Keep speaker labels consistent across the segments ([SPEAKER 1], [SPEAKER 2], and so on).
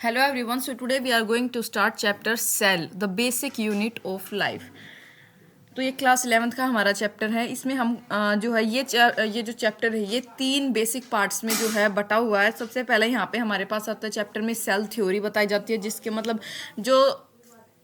[SPEAKER 1] Hello everyone. So today we are going to start chapter cell, the basic unit of life. तो ये class 11th का हमारा chapter है. इसमें हम जो है ये जो चैप्टर है ये 3 बेसिक पार्ट्स में जो है बटा हुआ है. सबसे पहले यहाँ पे हमारे पास आता है चैप्टर में सेल थ्योरी बताई जाती है, जिसके मतलब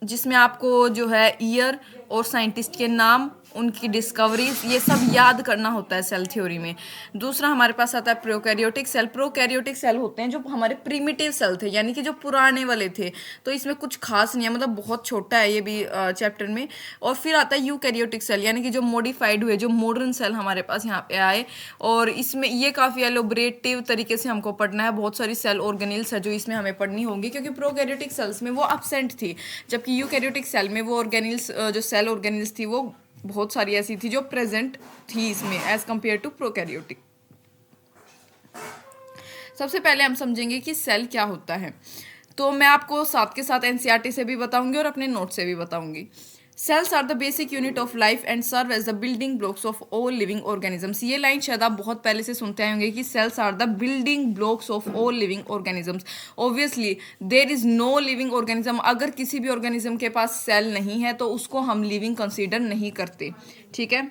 [SPEAKER 1] जिसमें आपको जो है ईयर और साइंटिस्ट के नाम, उनकी डिस्कवरीज, ये सब याद करना होता है सेल थ्योरी में. दूसरा हमारे पास आता है प्रोकैरियोटिक सेल. प्रोकैरियोटिक सेल होते हैं जो हमारे प्रिमिटिव सेल थे, यानी कि जो पुराने वाले थे. तो इसमें कुछ खास नहीं है, मतलब बहुत छोटा है ये भी चैप्टर में. और फिर आता है यूकैरियोटिक सेल, यानी कि जो मॉडिफाइड हुए, जो मॉडर्न सेल हमारे पास यहाँ पे आए. और इसमें ये काफ़ी एलोबरेटिव तरीके से हमको पढ़ना है. बहुत सारी सेल ऑर्गेनिल्स है जो इसमें हमें पढ़नी होगी, क्योंकि प्रोकैरियोटिक सेल्स में वो अपसेंट थी, जबकि यूकैरियोटिक सेल में वो ऑर्गेनिल्स, जो सेल ऑर्गेनिल्स थी, वो बहुत सारी ऐसी थी जो प्रेजेंट थी इसमें एज कंपेयर टू प्रोकैरियोटिक. सबसे पहले हम समझेंगे कि सेल क्या होता है. तो मैं आपको साथ के साथ एनसीईआरटी से भी बताऊंगी और अपने नोट से भी बताऊंगी. Cells are the basic unit of life and serve as the building blocks of all living organisms. ये लाइन शायद आप बहुत पहले से सुनते आए होंगे कि cells are the building blocks of all living organisms. Obviously there is no living organism. अगर किसी भी ऑर्गेनिज्म के पास सेल नहीं है तो उसको हम लिविंग कंसीडर नहीं करते. ठीक है.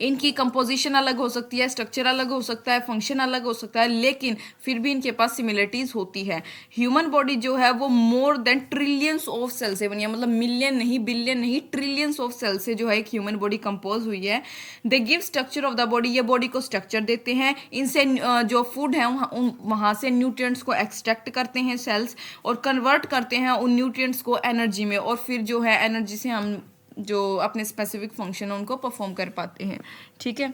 [SPEAKER 1] इनकी कंपोजिशन अलग हो सकती है, स्ट्रक्चर अलग हो सकता है, फंक्शन अलग हो सकता है, लेकिन फिर भी इनके पास सिमिलरिटीज होती है. ह्यूमन बॉडी जो है वो more than trillions of cell से बनी है, मतलब मिलियन नहीं, बिलियन नहीं, ट्रिलियंस ऑफ सेल से जो है एक ह्यूमन बॉडी कंपोज हुई है. They give structure of the body. ये बॉडी को स्ट्रक्चर देते हैं. इनसे जो फूड है वहाँ से न्यूट्रिएंट्स को एक्सट्रैक्ट करते हैं सेल्स और कन्वर्ट करते हैं उन न्यूट्रिएंट्स को एनर्जी में, और फिर जो है एनर्जी से हम जो अपने स्पेसिफिक फंक्शन है उनको परफॉर्म कर पाते हैं. ठीक है.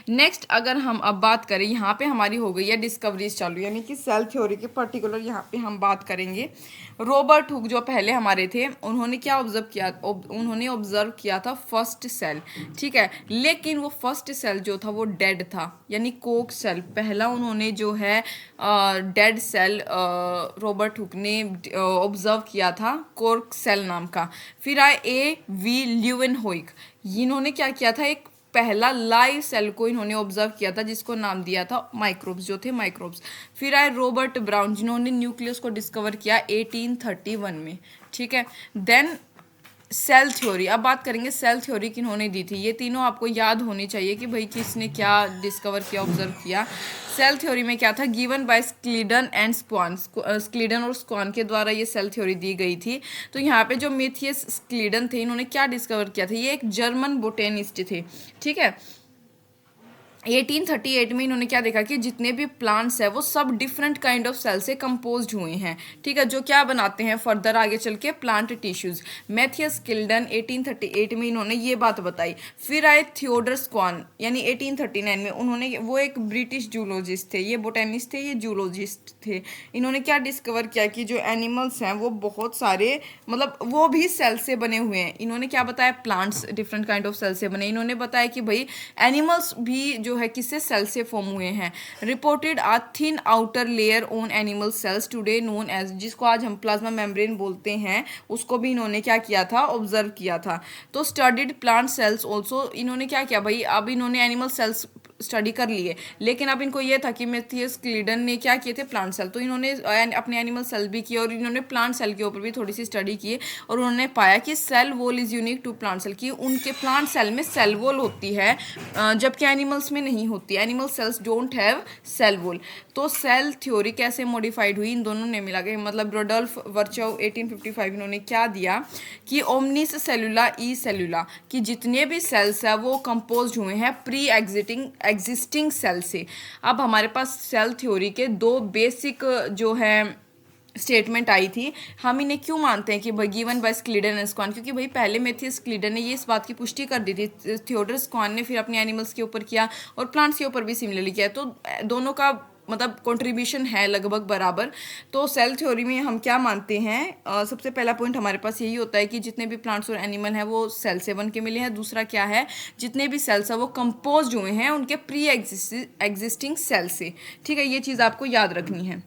[SPEAKER 1] नेक्स्ट अगर हम अब बात करें, यहाँ पे हमारी हो गई है डिस्कवरीज चालू, यानी कि सेल थ्योरी के पर्टिकुलर यहाँ पे हम बात करेंगे. रॉबर्ट हुक जो पहले हमारे थे, उन्होंने क्या ऑब्जर्व किया था फर्स्ट सेल. ठीक है. लेकिन वो फर्स्ट सेल जो था वो डेड था, यानी कोक सेल. पहला उन्होंने जो है डेड सेल रॉबर्ट हुक ने ऑब्जर्व किया था, कोर्क सेल नाम का. फिर आए A.V. ल्यूवेनहोइक. इन्होंने क्या किया था, एक पहला लाइव सेल को इन्होंने ऑब्जर्व किया था, जिसको नाम दिया था माइक्रोब्स, जो थे माइक्रोब्स. फिर आए रॉबर्ट ब्राउन, जिन्होंने न्यूक्लियस को डिस्कवर किया 1831 में. ठीक है. Then cell theory. अब बात करेंगे सेल थ्योरी किन्होंने दी थी. ये तीनों आपको याद होनी चाहिए कि भाई किसने क्या डिस्कवर किया, ऑब्जर्व किया. सेल थ्योरी में क्या था, given by Schleiden and Schwann. Schleiden और स्क्वान के द्वारा ये सेल थ्योरी दी गई थी. तो यहाँ पे जो मेथियस स्क्लीडन थे, इन्होंने क्या डिस्कवर किया था, ये एक जर्मन बोटेनिस्ट थे. ठीक है. 1838 में इन्होंने क्या देखा कि जितने भी प्लांट्स है वो सब डिफरेंट काइंड ऑफ सेल से कंपोज्ड हुए हैं. ठीक है. जो क्या बनाते हैं फर्दर आगे चल के प्लांट टिश्यूज. मैथियस किल्डन 1838 में इन्होंने ये बात बताई. फिर आए थियोडर स्क्वान, यानी 1839 में. उन्होंने, वो एक ब्रिटिश जूलॉजिस्ट थे, ये बोटेनिस्ट थे, ये जूलॉजिस्ट थे. इन्होंने क्या डिस्कवर किया कि जो एनिमल्स हैं वो बहुत सारे, मतलब वो भी सेल से बने हुए हैं. इन्होंने क्या बताया, plants different kind of cell से बने. इन्होंने बताया कि भाई एनिमल्स भी जो है किससे, सेल से फॉर्म हुए हैं. Reported a thin outer layer on animal cells today known as, जिसको आज हम प्लाज्मा मेम्ब्रेन बोलते हैं, उसको भी इन्होंने क्या किया था, ऑब्जर्व किया था. तो स्टडीड प्लांट सेल्स ऑल्सो. इन्होंने क्या किया भाई, अब इन्होंने एनिमल सेल्स स्टडी कर लिए, लेकिन अब इनको ये था कि मैथियस क्लीडन ने क्या किए थे, प्लांट सेल. तो इन्होंने अपने एनिमल सेल भी किए और इन्होंने प्लांट सेल के ऊपर भी थोड़ी सी स्टडी की, और उन्होंने पाया कि cell wall is unique to plant cell, कि उनके प्लांट सेल में सेल वॉल होती है, जबकि एनिमल्स में नहीं होती. Animal cells don't have cell wall. तो सेल थ्योरी कैसे मॉडिफाइड हुई, इन दोनों ने मिला के, मतलब रोडोल्फ वर्चोव 1855 इन्होंने क्या दिया कि ओमनिस सेलुला ई सेलुला, कि जितने भी सेल्स है वो कंपोज हुए हैं प्री एग्जिस्टिंग सेल से. अब हमारे पास सेल थ्योरी के 2 बेसिक जो है स्टेटमेंट आई थी. हम इन्हें क्यों मानते हैं कि भाई given by Schleiden and Schwann, क्योंकि भाई पहले मेथियस स्क्लीडन ने ये इस बात की पुष्टि कर दी थी. थियोडर स्क्वान ने फिर अपने एनिमल्स के ऊपर किया और प्लांट्स के ऊपर भी सिमिलरली किया. तो दोनों का मतलब कंट्रीब्यूशन है लगभग बराबर. तो सेल थ्योरी में हम क्या मानते हैं, सबसे पहला पॉइंट हमारे पास यही होता है कि जितने भी प्लांट्स और एनिमल हैं वो सेल से बन के मिले हैं. दूसरा क्या है, जितने भी सेल्स हैं वो कंपोज हुए हैं उनके प्री एग्जिस्टिंग सेल से. ठीक है. ये चीज़ आपको याद रखनी है.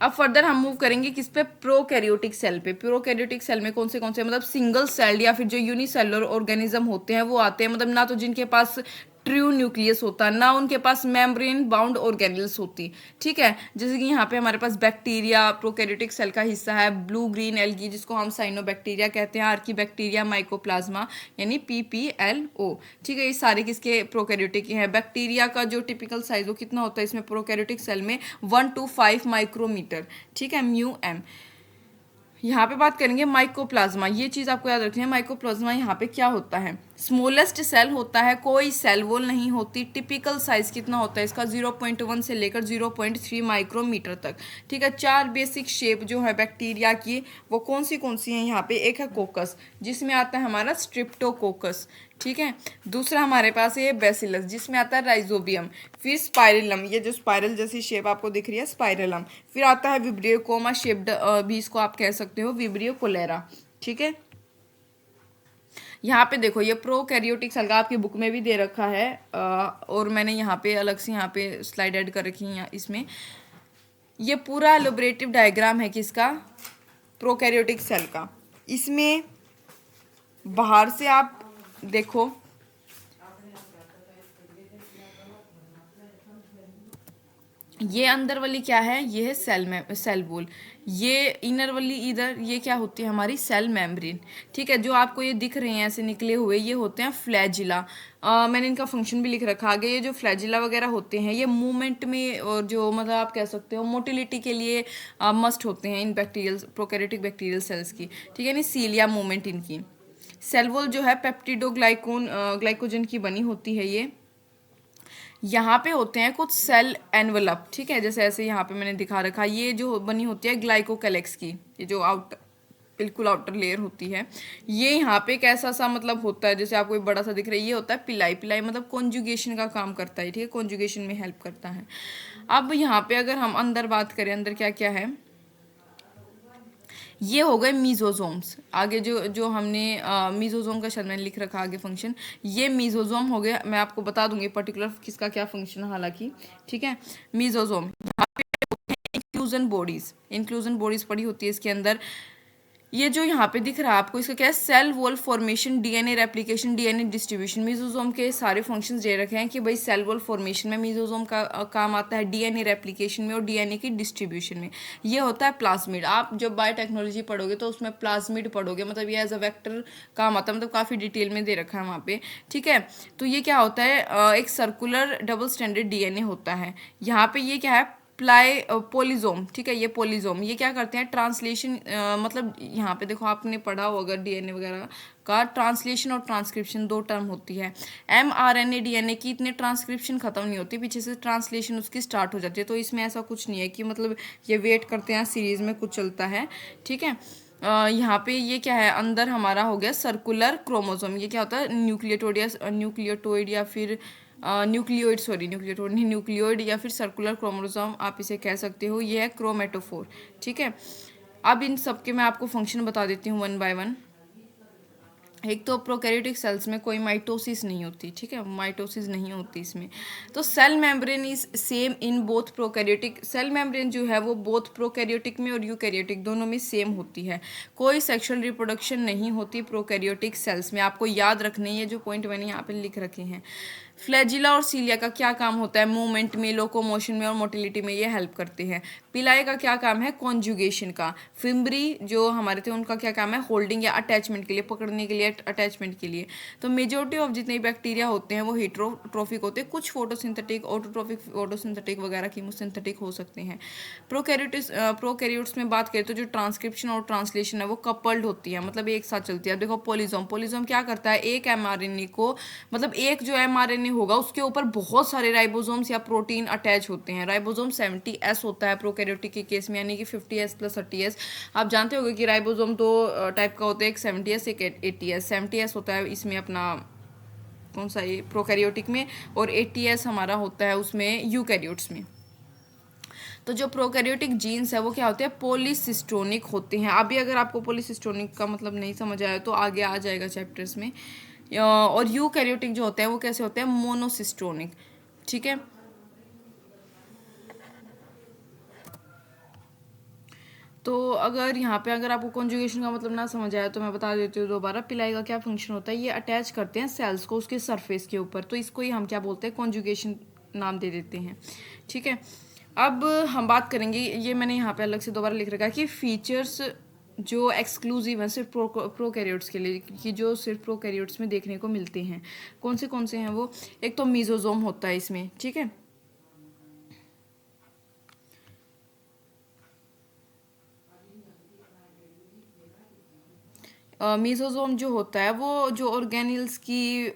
[SPEAKER 1] अब फर्दर हम मूव करेंगे किस पे, प्रोकैरियोटिक सेल पे. प्रोकैरियोटिक सेल में कौन से मतलब सिंगल सेल्ड या फिर जो यूनिसेलुलर ऑर्गेनिज्म होते हैं वो आते हैं, मतलब ना तो जिनके पास ट्रू न्यूक्लियस होता, ना उनके पास मेम्ब्रेन बाउंड ऑर्गेनेल्स होती। ठीक है, जैसे कि यहाँ पे हमारे पास बैक्टीरिया प्रोकैरियोटिक सेल का हिस्सा है, ब्लू ग्रीन एल्गी जिसको हम साइनोबैक्टीरिया कहते हैं, आर्कीबैक्टीरिया, माइकोप्लाज्मा यानी PPLO। ठीक है, ये सारे किसके प्रोकैरियोटिक हैं। बैक्टीरिया का जो टिपिकल साइज वो कितना होता है इसमें प्रोकैरियोटिक सेल में 1 to 5 माइक्रोमीटर। ठीक है, μm। यहाँ पे बात करेंगे माइकोप्लाज्मा, ये चीज़ आपको याद रखनी है। माइकोप्लाज्मा यहाँ पे क्या होता है, स्मॉलेस्ट सेल होता है, कोई सेल वॉल नहीं होती। टिपिकल साइज कितना होता है इसका 0.1 से लेकर 0.3 माइक्रोमीटर तक। ठीक है, 4 बेसिक शेप जो है बैक्टीरिया की वो कौन सी हैं यहाँ पे, एक है कोकस जिसमें आता है हमारा स्ट्रिप्टोकोकस। ठीक है, दूसरा हमारे पास ये बेसिलस जिसमें आता है राइजोबियम, फिर स्पाइरलम, ये जो स्पाइरल जैसी शेप आपको दिख रही है स्पाइरलम, फिर आता है विब्रियो कोमा शेप्ड, भी इसको आप कह सकते हो विब्रियो कोलेरा। ठीक है, यहाँ पे देखो ये प्रोकैरियोटिक सेल का आपकी बुक में भी दे रखा है, और मैंने यहाँ पे अलग से यहाँ पे स्लाइड ऐड कर रखी है इसमें। ये पूरा एलोबरेटिव डायग्राम है किसका, प्रोकैरियोटिक सेल का। इसमें बाहर से आप देखो, ये अंदर वाली क्या है, ये है सेल में सेल वॉल, ये इनर वाली इधर ये क्या होती है हमारी सेल मेम्ब्रेन। ठीक है, जो आपको ये दिख रहे हैं ऐसे निकले हुए ये होते हैं फ्लैजिला। मैंने इनका फंक्शन भी लिख रखा आगे। ये जो फ्लैजिला वगैरह होते हैं ये मूवमेंट में, और जो मतलब आप कह सकते हो मोटिलिटी के लिए मस्ट होते हैं इन बैक्टीरियल प्रोकैरियोटिक बैक्टीरियल सेल्स की। ठीक है, नहीं सीलिया मूवमेंट इनकी। सेल वॉल जो है ग्लाइकोजन की बनी होती है। ये यहाँ पे होते हैं कुछ सेल एनवलप। ठीक है, जैसे ऐसे यहाँ पे मैंने दिखा रखा, ये जो बनी होती है ग्लाइकोकैलेक्स की, ये जो बिल्कुल आउटर लेयर होती है, ये यहाँ पे कैसा सा मतलब होता है, जैसे आपको एक बड़ा सा दिख रहा है, ये होता है पिलाई। पिलाई मतलब कॉन्जुगेशन का काम करता है। ठीक है, कॉन्जुगेशन में हेल्प करता है। अब यहाँ पे अगर हम अंदर बात करें, अंदर क्या क्या है, ये हो गए मीजोजोम्स। आगे जो हमने मीजोजोम का शायद मैंने लिख रखा आगे फंक्शन, ये मीजोजोम हो गया। मैं आपको बता दूंगी पर्टिकुलर किसका क्या फंक्शन है हालांकि। ठीक है, मीजोजोम इंक्लूजन बॉडीज पड़ी होती है इसके अंदर। ये जो यहाँ पे दिख रहा है आपको, इसका क्या है, cell wall formation, DNA replication, DNA distribution. Mesosome के सारे फंक्शंस दे रखे हैं कि भाई सेल वॉल फॉर्मेशन में मीजोजोम का काम आता है, डीएनए रेप्लिकेशन में और डीएनए की डिस्ट्रीब्यूशन में ये होता है प्लाज्मिड। आप जब बायोटेक्नोलॉजी पढ़ोगे तो उसमें प्लाज्मिड पढ़ोगे, मतलब ये एज अ वेक्टर काम आता है, मतलब काफ़ी डिटेल में दे रखा है वहाँ पे। ठीक है, तो ये क्या होता है, एक सर्कुलर डबल स्टैंडर्ड डीएनए होता है। यहाँ पे ये क्या है, पोलिजोम। ठीक है, ये पोलिजोम ये क्या करते हैं, ट्रांसलेशन, मतलब यहाँ पे देखो आपने पढ़ा हो अगर डीएनए वगैरह का, ट्रांसलेशन और ट्रांसक्रिप्शन दो टर्म होती है। mRNA डीएनए की इतने ट्रांसक्रिप्शन खत्म नहीं होती, पीछे से ट्रांसलेशन उसकी स्टार्ट हो जाती है। तो इसमें ऐसा कुछ नहीं है कि मतलब ये वेट करते हैं सीरीज में कुछ चलता है। ठीक है, यहाँ पे ये क्या है, अंदर हमारा हो गया सर्कुलर क्रोमोसोम। ये क्या होता है, न्यूक्लियोटोइड या फिर न्यूक्लियोइड या फिर सर्कुलर क्रोमोसोम आप इसे कह सकते हो। ये है क्रोमेटोफोर। ठीक है, अब इन सब के मैं आपको फंक्शन बता देती हूँ वन बाय वन। एक तो प्रोकैरियोटिक सेल्स में कोई माइटोसिस नहीं होती। ठीक है, माइटोसिस नहीं होती इसमें। तो cell membrane is same in both prokaryotic, cell membrane जो है वो बोथ प्रोकैरियोटिक में और यूकैरियोटिक दोनों में सेम होती है। कोई सेक्सुअल रिप्रोडक्शन नहीं होती प्रोकैरियोटिक सेल्स में। आपको याद रखने ये जो पॉइंट मैंने यहाँ पे लिख रखे हैं। फ्लैजिला और सीलिया का क्या काम होता है, मूवमेंट में, लोकोमोशन में और मोटिलिटी में ये हेल्प करते हैं। पिलाई का क्या काम है, कॉन्जुगेशन का। फिम्बरी जो हमारे थे उनका क्या काम है, होल्डिंग या अटैचमेंट के लिए, पकड़ने के लिए, अटैचमेंट के लिए। तो मेजोरिटी ऑफ जितने बैक्टीरिया होते हैं वो हेट्रोट्रोफिक होते हैं, कुछ फोटोसिंथेटिक, ऑटोट्रोफिक, फोटोसिंथेटिक वगैरह कीमोसिंथेटिक हो सकते हैं। प्रोकैरियोट्स में बात करें तो जो ट्रांसक्रिप्शन और ट्रांसलेशन है वो कपल्ड होती है, मतलब एक साथ चलती है। देखो पोलिजोम क्या करता है, एक mRNA को, मतलब एक जो mRNA होगा उसके ऊपर बहुत सारे राइबोसोम्स या प्रोटीन अटैच होते हैं। राइबोसोम 70S होता है प्रोकैरियोटिक के केस में, यानी कि 50S + 30S। आप जानते होंगे कि राइबोसोम दो टाइप का होता है, एक 70S एक 80S। 70S होता है इसमें अपना कौन सा, ये प्रोकैरियोटिक में, और 80S हमारा होता है उसमें यूकैरियोट्स में। तो जो प्रोकैरियोटिक जीन्स है वो क्या होते हैं, पॉलीसिस्टोनिक होते हैं। अभी अगर आपको पॉलीसिस्टोनिक का मतलब नहीं समझ आया तो आगे आ जाएगा चैप्टर्स में। और यूकैरियोटिक जो होते हैं वो कैसे होते हैं, मोनोसिस्टोनिक। ठीक है, तो अगर यहाँ पे अगर आपको कॉन्जुगेशन का मतलब ना समझ आया तो मैं बता देती हूँ दोबारा। पिलाई का क्या फंक्शन होता है, ये अटैच करते हैं सेल्स को उसके सरफेस के ऊपर, तो इसको ही हम क्या बोलते हैं, कॉन्जुगेशन नाम दे देते हैं। ठीक है, अब हम बात करेंगे, ये मैंने यहाँ पे अलग से दोबारा लिख रखा है कि फीचर्स जो एक्सक्लूसिव हैं सिर्फ प्रोकैरियोट्स के लिए, कि जो सिर्फ प्रोकैरियोट्स में देखने को मिलते हैं। कौन से हैं वो? एक तो मीजोजोम होता है इसमें, ठीक है। मीजोजोम जो होता है वो जो ऑर्गेनिल्स की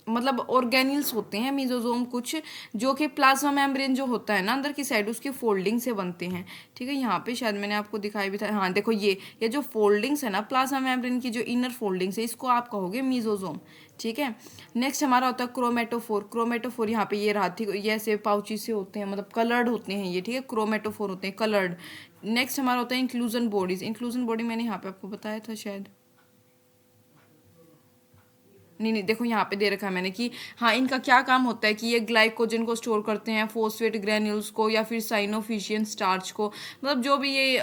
[SPEAKER 1] मतलब ऑर्गेनिल्स होते हैं मीजोजोम कुछ, जो कि प्लाज्मा मेम्ब्रेन जो होता है ना अंदर की साइड, उसकी फोल्डिंग से बनते हैं। ठीक है, यहाँ पे शायद मैंने आपको दिखाई भी था, हाँ देखो ये जो फोल्डिंग्स है ना प्लाज्मा मेम्ब्रेन की, जो इनर फोल्डिंग्स है, इसको आप कहोगे मीजोजोम। ठीक है, नेक्स्ट हमारा होता है क्रोमेटोफोर। क्रोमेटोफोर यहाँ पे ये राथी ये ऐसे पाउची से होते हैं, मतलब कलर्ड होते हैं ये। ठीक है, क्रोमेटोफोर होते हैं कलर्ड। नेक्स्ट हमारा होता है इंक्लूजन बॉडीज। इंक्लूजन बॉडी मैंने यहाँ पे आपको बताया था शायद, नहीं देखो यहाँ पे दे रखा है मैंने कि हाँ, इनका क्या काम होता है कि ये ग्लाइकोजन को स्टोर करते हैं, फोस्फेट ग्रैन्यूल्स को, या फिर साइनोफिशियन स्टार्च को, मतलब जो भी ये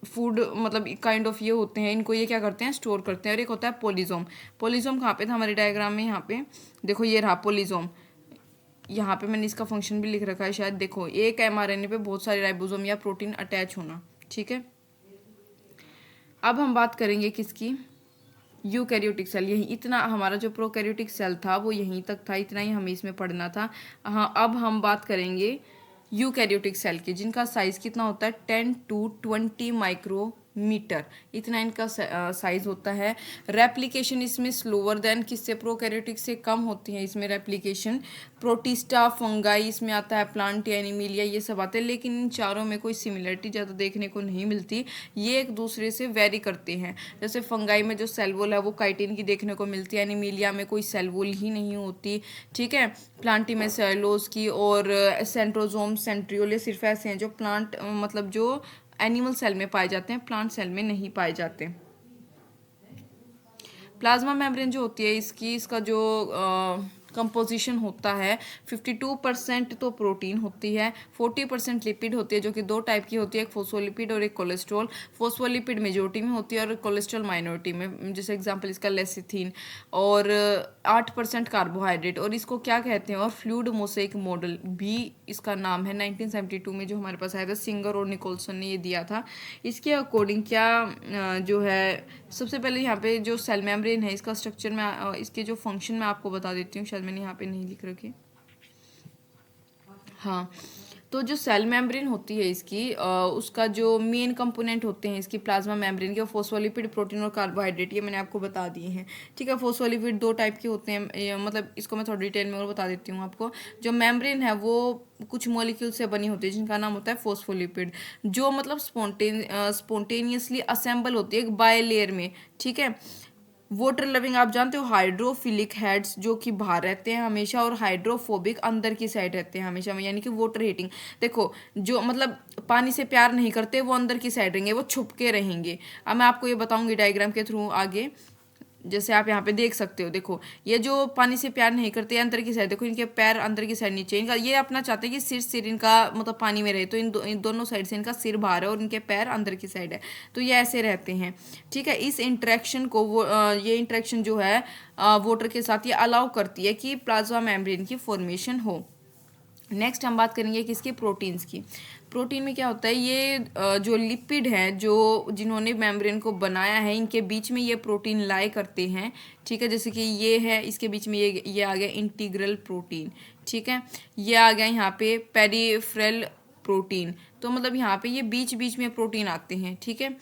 [SPEAKER 1] फूड मतलब काइंड ऑफ ये होते हैं, इनको ये क्या करते हैं, स्टोर करते हैं। और एक होता है पोलिजोम। पोलिजोम कहाँ पे था हमारे डायग्राम में, यहाँ पे देखो ये रहा पोलिजोम। यहाँ पे मैंने इसका फंक्शन भी लिख रखा है शायद, देखो एक एमआरएनए पे बहुत सारे राइबोसोम या प्रोटीन अटैच होना। ठीक है, अब हम बात करेंगे किसकी, यूकैरियोटिक सेल। यही इतना हमारा जो प्रोकैरियोटिक सेल था वो यहीं तक था, इतना ही हमें इसमें पढ़ना था। हाँ, अब हम बात करेंगे यूकैरियोटिक सेल की, जिनका साइज कितना होता है 10 to 20 माइक्रोमीटर, इतना इनका साइज होता है। रेप्लिकेशन इसमें स्लोअर देन किससे, प्रोकैरियोटिक से कम होती है इसमें रेप्लिकेशन। प्रोटिस्टा, फंगाई इसमें आता है, प्लांट या एनिमिलिया ये सब आते हैं, लेकिन इन चारों में कोई सिमिलरिटी ज़्यादा देखने को नहीं मिलती, ये एक दूसरे से वेरी करते हैं। जैसे फंगाई में जो सेल वॉल है वो काइटिन की देखने को मिलती है, एनिमिलिया में कोई सेल वॉल ही नहीं होती। ठीक है, प्लांटी में सेलोज की, और सेंट्रोजोम सेंट्रियोल, ये सिर्फ ऐसे हैं जो प्लांट मतलब जो एनिमल सेल में पाए जाते हैं, प्लांट सेल में नहीं पाए जाते। प्लाज्मा मेम्ब्रेन जो होती है इसकी, इसका जो कंपोजिशन होता है 52% तो प्रोटीन होती है, 40% लिपिड होती है, जो कि दो टाइप की होती है, एक फोस्फोलिपिड और एक कोलेस्ट्रॉल। फोस्फोलिपिड मेजोरिटी में होती है और कोलेस्ट्रॉल माइनॉरिटी में, जैसे एग्जांपल इसका लेसिथिन। और 8% कार्बोहाइड्रेट, और इसको क्या कहते हैं, और फ्लूइड मोसेक मॉडल भी इसका नाम है, 1972 में जो हमारे पास आया था, सिंगर और निकोलसन ने ये दिया था। इसके अकॉर्डिंग क्या जो है, सबसे पहले यहाँ पे जो सेल मेम्ब्रेन है इसका स्ट्रक्चर में इसके जो फंक्शन मैं आपको बता देती हूँ, शायद मैंने यहाँ पे नहीं लिख रखे। हाँ, तो जो सेल मेम्ब्रेन होती है इसकी उसका जो मेन कंपोनेंट होते हैं इसकी प्लाज्मा मेम्ब्रेन के, फोस्फोलिपिड, प्रोटीन और कार्बोहाइड्रेट, ये मैंने आपको बता दिए हैं। ठीक है, फोस्फोलिपिड दो टाइप के होते हैं, मतलब इसको मैं थोड़ी डिटेल में और बता देती हूँ आपको। जो मेम्ब्रेन है वो कुछ मॉलिक्यूल से बनी होती है जिनका नाम होता है फोस्फोलिपिड, जो मतलब स्पॉन्टेनियसली असेंबल होती है एक बाय लेयर में। ठीक है, वाटर लविंग आप जानते हो, हाइड्रोफिलिक हेड्स जो कि बाहर रहते हैं हमेशा, और हाइड्रोफोबिक अंदर की साइड रहते हैं हमेशा, यानी कि वाटर हीटिंग। देखो जो मतलब पानी से प्यार नहीं करते वो अंदर की साइड रहेंगे, वो छुप के रहेंगे। अब मैं आपको ये बताऊंगी डायग्राम के थ्रू आगे, जैसे आप यहाँ पे देख सकते हो। देखो ये जो पानी से प्यार नहीं करते अंदर की साइड, देखो इनके पैर अंदर की साइड नीचे, इनका ये अपना चाहते हैं कि सिर इनका मतलब पानी में रहे, तो इन दोनों साइड से इनका सिर बाहर है और इनके पैर अंदर की साइड है, तो ये ऐसे रहते हैं। ठीक है, इस इंटरेक्शन को वो ये इंटरेक्शन जो है वाटर के साथ ये अलाउ करती है कि प्लाज्मा मेम्ब्रेन की फॉर्मेशन हो। नेक्स्ट हम बात करेंगे किसकी, प्रोटीन्स की। प्रोटीन में क्या होता है, ये जो लिपिड हैं जो जिन्होंने मेम्ब्रेन को बनाया है, इनके बीच में ये प्रोटीन लाई करते हैं। ठीक है, जैसे कि ये है, इसके बीच में ये आ गया इंटीग्रल प्रोटीन। ठीक है, ये आ गया यहाँ पे पेरिफेरल प्रोटीन, तो मतलब यहाँ पे ये बीच बीच में प्रोटीन आते हैं। ठीक है,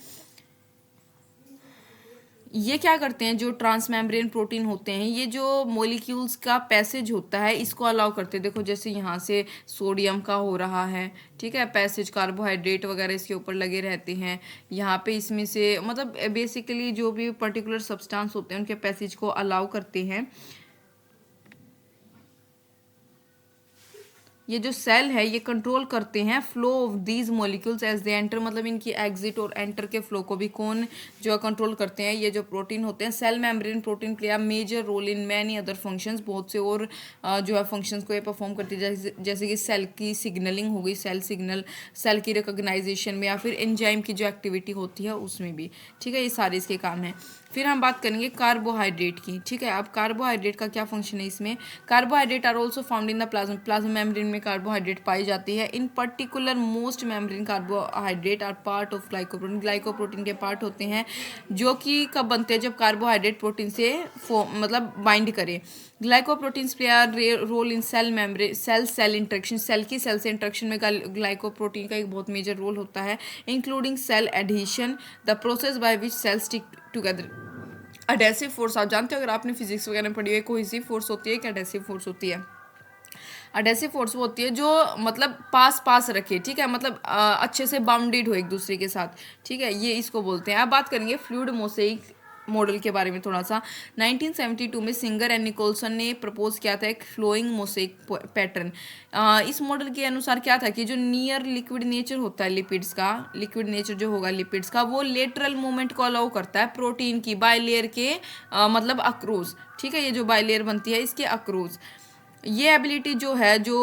[SPEAKER 1] ये क्या करते हैं, जो ट्रांसमेम्ब्रेन प्रोटीन होते हैं, ये जो मॉलिक्यूल्स का पैसेज होता है इसको अलाउ करते हैं। देखो जैसे यहाँ से सोडियम का हो रहा है, ठीक है, पैसेज, कार्बोहाइड्रेट वगैरह इसके ऊपर लगे रहते हैं। यहाँ पे इसमें से मतलब बेसिकली जो भी पर्टिकुलर सब्सटेंस होते हैं उनके पैसेज को अलाउ करते हैं। ये जो सेल है ये कंट्रोल करते हैं flow of these molecules as they enter, मतलब इनकी एग्जिट और एंटर के फ्लो को भी कौन जो है कंट्रोल करते हैं, ये जो प्रोटीन होते हैं। Cell membrane protein play a major role in many other functions, बहुत से और जो है फंक्शंस को ये परफॉर्म करती है, जैसे कि सेल की सिग्नलिंग हो गई, सेल सिग्नल, सेल की रिकॉग्नाइजेशन में, या फिर एंजाइम की जो एक्टिविटी होती है उसमें भी, ठीक है, ये सारे इसके काम हैं। फिर हम बात करेंगे कार्बोहाइड्रेट की, ठीक है। अब कार्बोहाइड्रेट का क्या फंक्शन है इसमें। Carbohydrate are also found in the plasma membrane में कार्बोहाइड्रेट पाई जाती है। In particular most membrane carbohydrate are part of glycoprotein, glycoprotein के पार्ट होते हैं, जो कि कब बनते हैं, जब कार्बोहाइड्रेट प्रोटीन से मतलब बाइंड करे। Glycoproteins play are role in cell membrane, cell interaction, cell की सेल से इंटरेक्शन में ग्लाइकोप्रोटीन का एक बहुत मेजर रोल होता है, including cell adhesion, the process by which cell stick together. Adhesive force आप जानते हो, अगर आपने फिजिक्स वगैरह में पढ़ी है, कोहेसिव फोर्स होती है कि अडेसिव फोर्स होती है। अडेसिव फोर्स वो होती है जो मतलब पास पास रखे, ठीक है, मतलब अच्छे से बाउंडेड हो एक दूसरे के साथ, ठीक है, ये इसको बोलते हैं। अब बात करेंगे फ्लूइड मोसेइक मॉडल के बारे में थोड़ा सा। 1972 में सिंगर एंड निकोलसन ने प्रपोज किया था एक फ्लोइंग मोसेक पैटर्न। इस मॉडल के अनुसार क्या था कि जो नियर लिक्विड नेचर होता है लिपिड्स का, लिक्विड नेचर जो होगा लिपिड्स का, वो लेटरल मूवमेंट को अलाउ करता है प्रोटीन की बाइलेयर के मतलब अक्रोज, ठीक है, ये जो बाइलेयर बनती है इसके अक्रोज। ये एबिलिटी जो है, जो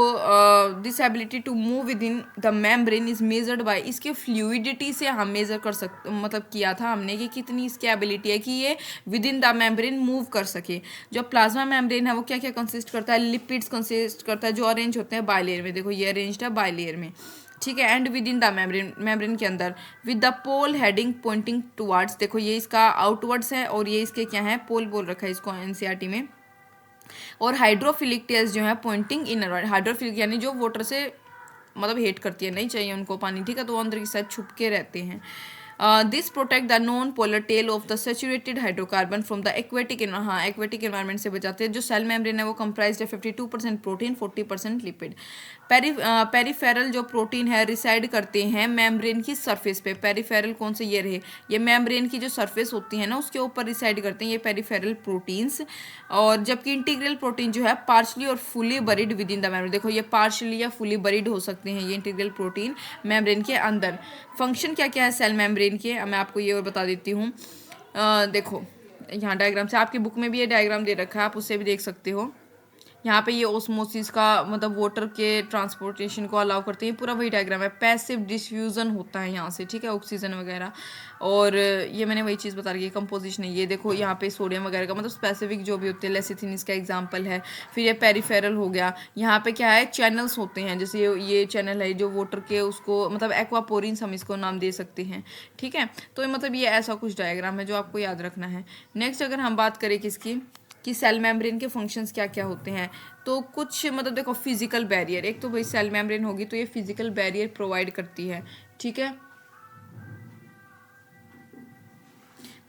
[SPEAKER 1] this ability to move within the membrane is measured by, इसके फ्लूइडिटी से हम मेजर कर सकते, मतलब किया था हमने कि कितनी इसकी एबिलिटी है कि ये with in the membrane move कर सके। जो प्लाज्मा मेम्ब्रेन है वो क्या क्या कंसिस्ट करता है, लिपिड्स कंसिस्ट करता है जो अरेंज होते हैं बाइलेयर में, देखो ये अरेंज्ड है बाइलेयर में, ठीक है, and within the membrane, membrane के अंदर, with the pole heading pointing towards, देखो ये इसका आउटवर्ड्स है और ये इसके क्या है, पोल बोल रखा है इसको एनसीईआरटी में। और हाइड्रोफिलिक टेल्स जो है पॉइंटिंग इनरवर्ड, हाइड्रोफिलिक यानी जो वाटर से मतलब हेट करती है, नहीं चाहिए उनको पानी, ठीक है, तो वो अंदर की साइड छुप के रहते हैं। This protect the non polar tail of the saturated hydrocarbon from the aquatic, हाँ एक्वेटिक एनवायरमेंट से बचाते हैं। जो सेल मेम्ब्रेन है वो कंप्राइज्ड है 52% प्रोटीन 40% लिपिड। पेरीफेरल जो प्रोटीन है रिसाइड करते हैं मेम्ब्रेन की सरफेस पे। पेरीफेरल कौन से, ये रहे, ये मेम्ब्रेन की जो सरफेस होती है ना उसके ऊपर रिसाइड करते हैं ये पेरीफेरल प्रोटीन्स। और जबकि इंटीग्रल प्रोटीन जो है पार्शली और fully buried with in the membrane, देखो ये पार्शली या फुली बरीड हो सकते हैं ये इंटीग्रल प्रोटीन मेम्ब्रेन के अंदर। फंक्शन क्या क्या है सेल मेम्ब्रेन के, मैं आपको ये और बता देती हूँ। देखो यहाँ डायग्राम से, आपकी बुक में भी ये डायग्राम दे रखा है, आप उससे भी देख सकते हो। यहाँ पे ये ओस्मोसिस का मतलब वाटर के ट्रांसपोर्टेशन को अलाउ करते हैं, पूरा वही डायग्राम है। पैसिव डिफ्यूजन होता है यहाँ से, ठीक है, ऑक्सीजन वगैरह। और ये मैंने वही चीज़ बता रही है, कंपोजिशन है ये, देखो यहाँ पे सोडियम वगैरह का मतलब स्पेसिफिक जो भी होते हैं, लेसिथिन इसका एग्जाम्पल है। फिर ये पेरीफेरल हो गया, यहाँ पे क्या है, चैनल्स होते हैं, जैसे ये चैनल है जो वाटर के उसको मतलब एक्वापोरिन्स हम इसको नाम दे सकते हैं, ठीक है। तो मतलब ये ऐसा कुछ डायग्राम है जो आपको याद रखना है। नेक्स्ट अगर हम बात करें किसकी, कि सेल मेम्ब्रेन के फंक्शंस क्या क्या होते हैं, तो कुछ मतलब देखो फिजिकल बैरियर, एक तो भाई सेल मेम्ब्रेन होगी तो ये फिजिकल बैरियर प्रोवाइड करती है, ठीक है।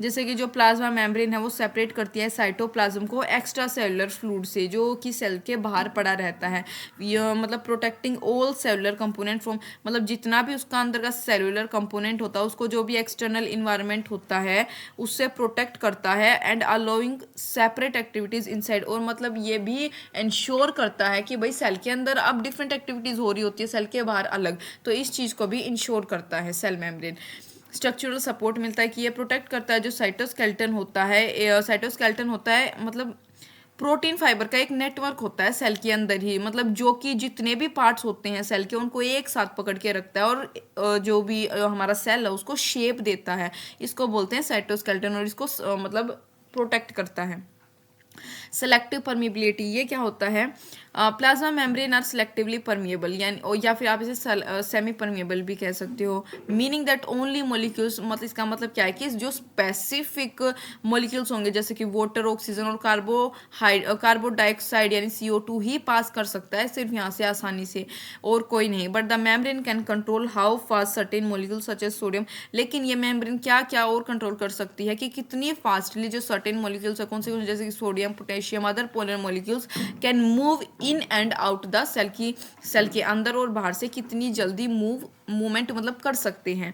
[SPEAKER 1] जैसे कि जो प्लाज्मा मेम्ब्रेन है वो सेपरेट करती है साइटोप्लाज्म को एक्स्ट्रा सेलुलर फ्लूइड से जो कि सेल के बाहर पड़ा रहता है। ये मतलब protecting all cellular component from, मतलब जितना भी उसका अंदर का सेलुलर कंपोनेंट होता है उसको जो भी एक्सटर्नल इन्वायरमेंट होता है उससे प्रोटेक्ट करता है। And allowing separate activities inside, और मतलब ये भी इंश्योर करता है कि भाई सेल के अंदर अब डिफरेंट एक्टिविटीज़ हो रही होती है, सेल के बाहर अलग, तो इस चीज़ को भी इंश्योर करता है सेल मेम्ब्रेन। स्ट्रक्चरल सपोर्ट मिलता है कि ये प्रोटेक्ट करता है जो साइटोस्केलेटन होता है। साइटोस्केलेटन होता है मतलब प्रोटीन फाइबर का एक नेटवर्क होता है सेल के अंदर ही, मतलब जो कि जितने भी पार्ट्स होते हैं सेल के उनको एक साथ पकड़ के रखता है और जो भी हमारा सेल है उसको शेप देता है, इसको बोलते हैं साइटोस्केलेटन, और इसको मतलब प्रोटेक्ट करता है। सेलेक्टिव परमिबिलिटी, ये क्या होता है, plasma membrane are selectively permeable, यानी या फिर आप इसे सेमी परमिएबल भी कह सकते हो, मीनिंग दैट ओनली मॉलिक्यूल्स, मतलब इसका मतलब क्या है कि जो स्पेसिफिक मॉलिक्यूल्स होंगे जैसे कि वाटर, ऑक्सीजन और कार्बन डाइऑक्साइड यानी CO2 ही पास कर सकता है सिर्फ यहाँ से आसानी से, और कोई नहीं। But the membrane can control how fast certain molecule such as sodium, लेकिन ये मेम्ब्रेन क्या क्या और कंट्रोल कर सकती है कि कितनी फास्टली जो सर्टेन मॉलिक्यूल्स है, कौन से जैसे कि sodium, potassium, other polar molecules can move in and out the cell के अंदर और बाहर से कितनी जल्दी मूवमेंट मतलब कर सकते हैं।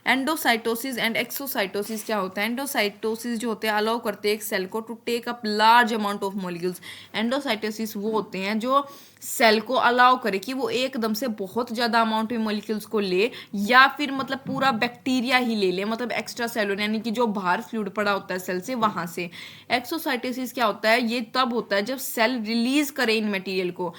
[SPEAKER 1] एंडोसाइटोसिस एंड एक्सोसाइटोसिस क्या होता है? एंडोसाइटोसिस जो होते हैं अलाउ करते हैं एक सेल को to take up large amount of molecules. Endocytosis वो होते हैं जो सेल को अलाउ करे कि वो एकदम से बहुत ज़्यादा अमाउंट में मॉलिक्यूल्स को ले, या फिर मतलब पूरा बैक्टीरिया ही ले ले, मतलब एक्स्ट्रा सेलुलर यानी कि जो बाहर फ्लूइड पड़ा होता है सेल से वहाँ से। एक्सोसाइटोसिस क्या होता है? ये तब होता है जब सेल रिलीज करे इन मटेरियल को।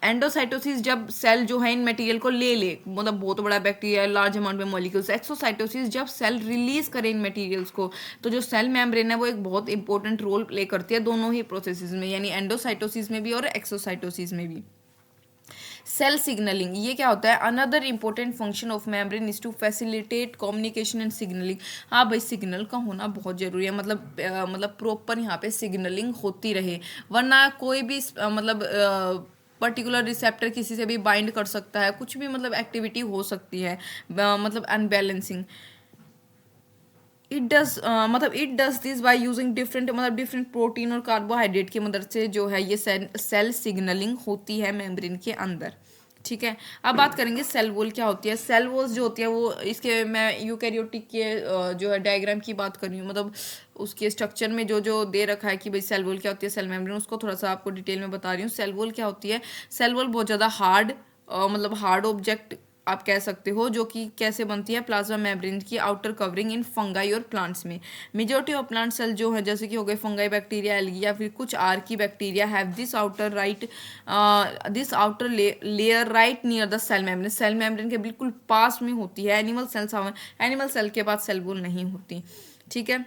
[SPEAKER 1] एंडोसाइटोसिस जब सेल जो है इन मटेरियल को ले ले, मतलब बहुत बड़ा बैक्टीरिया लार्ज अमाउंट में मॉलिक्यूल्स। एक्सोसाइटोसिस जब सेल रिलीज करे इन मटेरियल्स को। तो जो सेल मेम्ब्रेन है वो एक बहुत इंपॉर्टेंट रोल प्ले करती है दोनों ही प्रोसेसेस में, यानी एंडोसाइटोसिस में भी और एक्सोसाइटोसिस में भी। सेल सिग्नलिंग ये क्या होता है? Another important function of membrane is to facilitate communication and signalling. हाँ भाई, सिग्नल का होना बहुत जरूरी है, मतलब प्रॉपर यहाँ पे सिग्नलिंग होती रहे, वरना कोई भी पर्टिकुलर रिसेप्टर किसी से भी बाइंड कर सकता है, कुछ भी मतलब एक्टिविटी हो सकती है, मतलब unbalancing. It does this by using different protein और कार्बोहाइड्रेट की मदद से जो है ये सेल सिग्नलिंग होती है मेम्ब्रेन के अंदर। ठीक है, अब बात करेंगे सेल वॉल क्या होती है। सेल वॉल्स जो होती है वो इसके, मैं यूकैरियोटिक के जो है डायग्राम की बात कर रही हूँ, मतलब उसके स्ट्रक्चर में जो जो दे रखा है कि भाई सेल वॉल क्या होती है, सेल मेम्ब्रेन, उसको थोड़ा सा आपको डिटेल में बता रही हूँ। सेल वॉल क्या होती है? सेल वॉल बहुत ज़्यादा हार्ड ऑब्जेक्ट आप कह सकते हो, जो कि कैसे बनती है? प्लाज्मा मेम्ब्रेन की आउटर कवरिंग इन फंगाई और प्लांट्स में। मेजॉरिटी ऑफ प्लांट सेल जो है, जैसे कि हो गए फंगाई बैक्टीरिया, एल्गी या फिर कुछ archaebacteria, have this outer layer right near the cell membrane. Cell membrane के बिल्कुल पास में होती है। एनिमल सेल के पास सेल वॉल नहीं होती। ठीक है,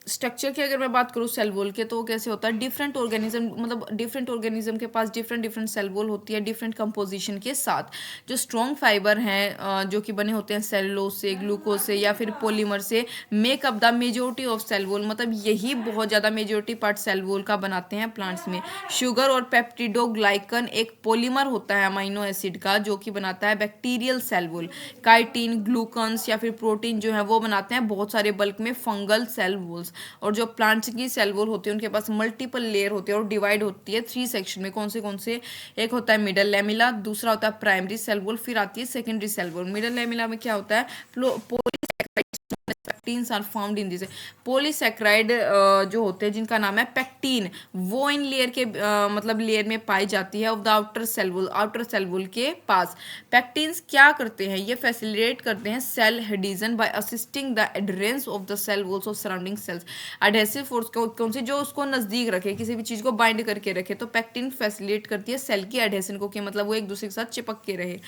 [SPEAKER 1] स्ट्रक्चर की अगर मैं बात करूँ सेल वॉल के, तो वो कैसे होता है? डिफरेंट ऑर्गेनिज्म के पास डिफरेंट सेल वॉल होती है, डिफरेंट कंपोजिशन के साथ। जो स्ट्रॉन्ग फाइबर हैं जो कि बने होते हैं सेलुलोज से, ग्लूकोज से या फिर पॉलीमर से, make up the majority of cell wall. मतलब यही बहुत ज़्यादा मेजोरिटी पार्ट सेल वॉल का बनाते हैं प्लांट्स में। शुगर और पेप्टिडोग्लाइकन एक पॉलीमर होता है अमाइनो एसिड का, जो कि बनाता है बैक्टीरियल सेल वॉल। काइटिन, ग्लूकन्स या फिर प्रोटीन जो है वो बनाते हैं बहुत सारे बल्क में फंगल सेल वॉल्स। और जो प्लांट्स की सेल वॉल होती है उनके पास मल्टीपल लेयर होती है और डिवाइड होती है 3 सेक्शन में। कौन से? एक होता है मिडल लेमिला, दूसरा होता है प्राइमरी सेल वॉल, फिर आती है secondary cell wall. Middle lamella में क्या होता है? Pectins are found in this. Polysaccharide जो होते हैं जिनका नाम है पेक्टीन, वो इन लेयर के मतलब लेयर में पाई जाती है of the outer cell wall के पास। पेक्टीन्स क्या करते हैं? ये फैसिलिटेट करते हैं cell adhesion by assisting the adherence of the cell walls of surrounding cells. Adhesive force कौन सी? जो उसको नजदीक रखे, किसी भी चीज को बाइंड करके रखे, तो पेक्टिन फैसिलिटेट करती है सेल की एडहेसन को, कि मतलब वो एक दूसरे के साथ चिपक के रहे।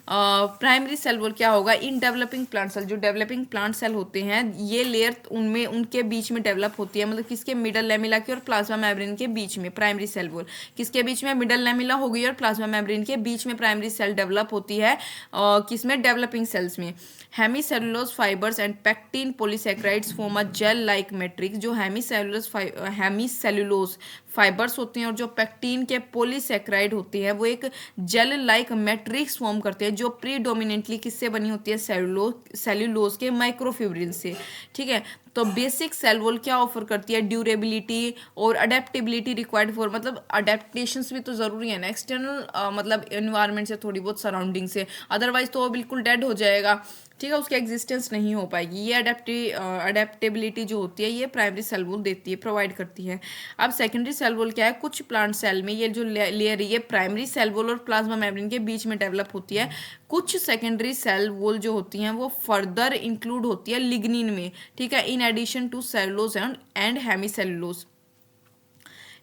[SPEAKER 1] प्राइमरी सेल वॉल क्या होगा? इन डेवलपिंग प्लांट सेल, जो डेवलपिंग प्लांट सेल होते हैं ये लेयर उनमें उनके बीच में डेवलप होती है, मतलब किसके? मिडल लेमिला के और प्लाज्मा मेम्ब्रेन के बीच में प्राइमरी सेल वॉल। किसके बीच में? मिडल लेमिला हो गई और प्लाज्मा मेम्ब्रेन के बीच में प्राइमरी सेल डेवलप होती है। किसमें? डेवलपिंग सेल्स में। Hemicellulose fibres and pectin polysaccharides form a gel like matrix. जो हेमीसेलुलोज फाइबर्स होते हैं और जो पेक्टिन के पॉलीसैकेराइड होती है वो एक जेल लाइक मैट्रिक्स फॉर्म करते हैं, जो प्रीडोमिनेंटली किससे बनी होती है? सेलुलोज के माइक्रोफिब्रिल से। ठीक है, तो बेसिक सेल वॉल क्या ऑफर करती है? ड्यूरेबिलिटी और अडेप्टेबिलिटी रिक्वायर्ड फॉर, मतलब अडेप्टेशंस भी तो जरूरी है ना, एक्सटर्नल मतलब एनवायरनमेंट से, थोड़ी बहुत सराउंडिंग से, अदरवाइज तो वो बिल्कुल डेड हो जाएगा। ठीक है, उसकी एग्जिस्टेंस नहीं हो पाएगी। ये अडेप्टेबिलिटी जो होती है ये प्राइमरी सेल वॉल देती है, प्रोवाइड करती है। अब सेकेंडरी सेल वॉल क्या है? कुछ प्लांट सेल में ये जो लेयर है ये प्राइमरी सेल वॉल और प्लाज्मा मेम्ब्रेन के बीच में डेवलप होती है। कुछ सेकेंडरी सेल वॉल जो होती हैं वो फर्दर इंक्लूड होती है लिग्निन में। ठीक है, in addition to cellulose and hemicellulose.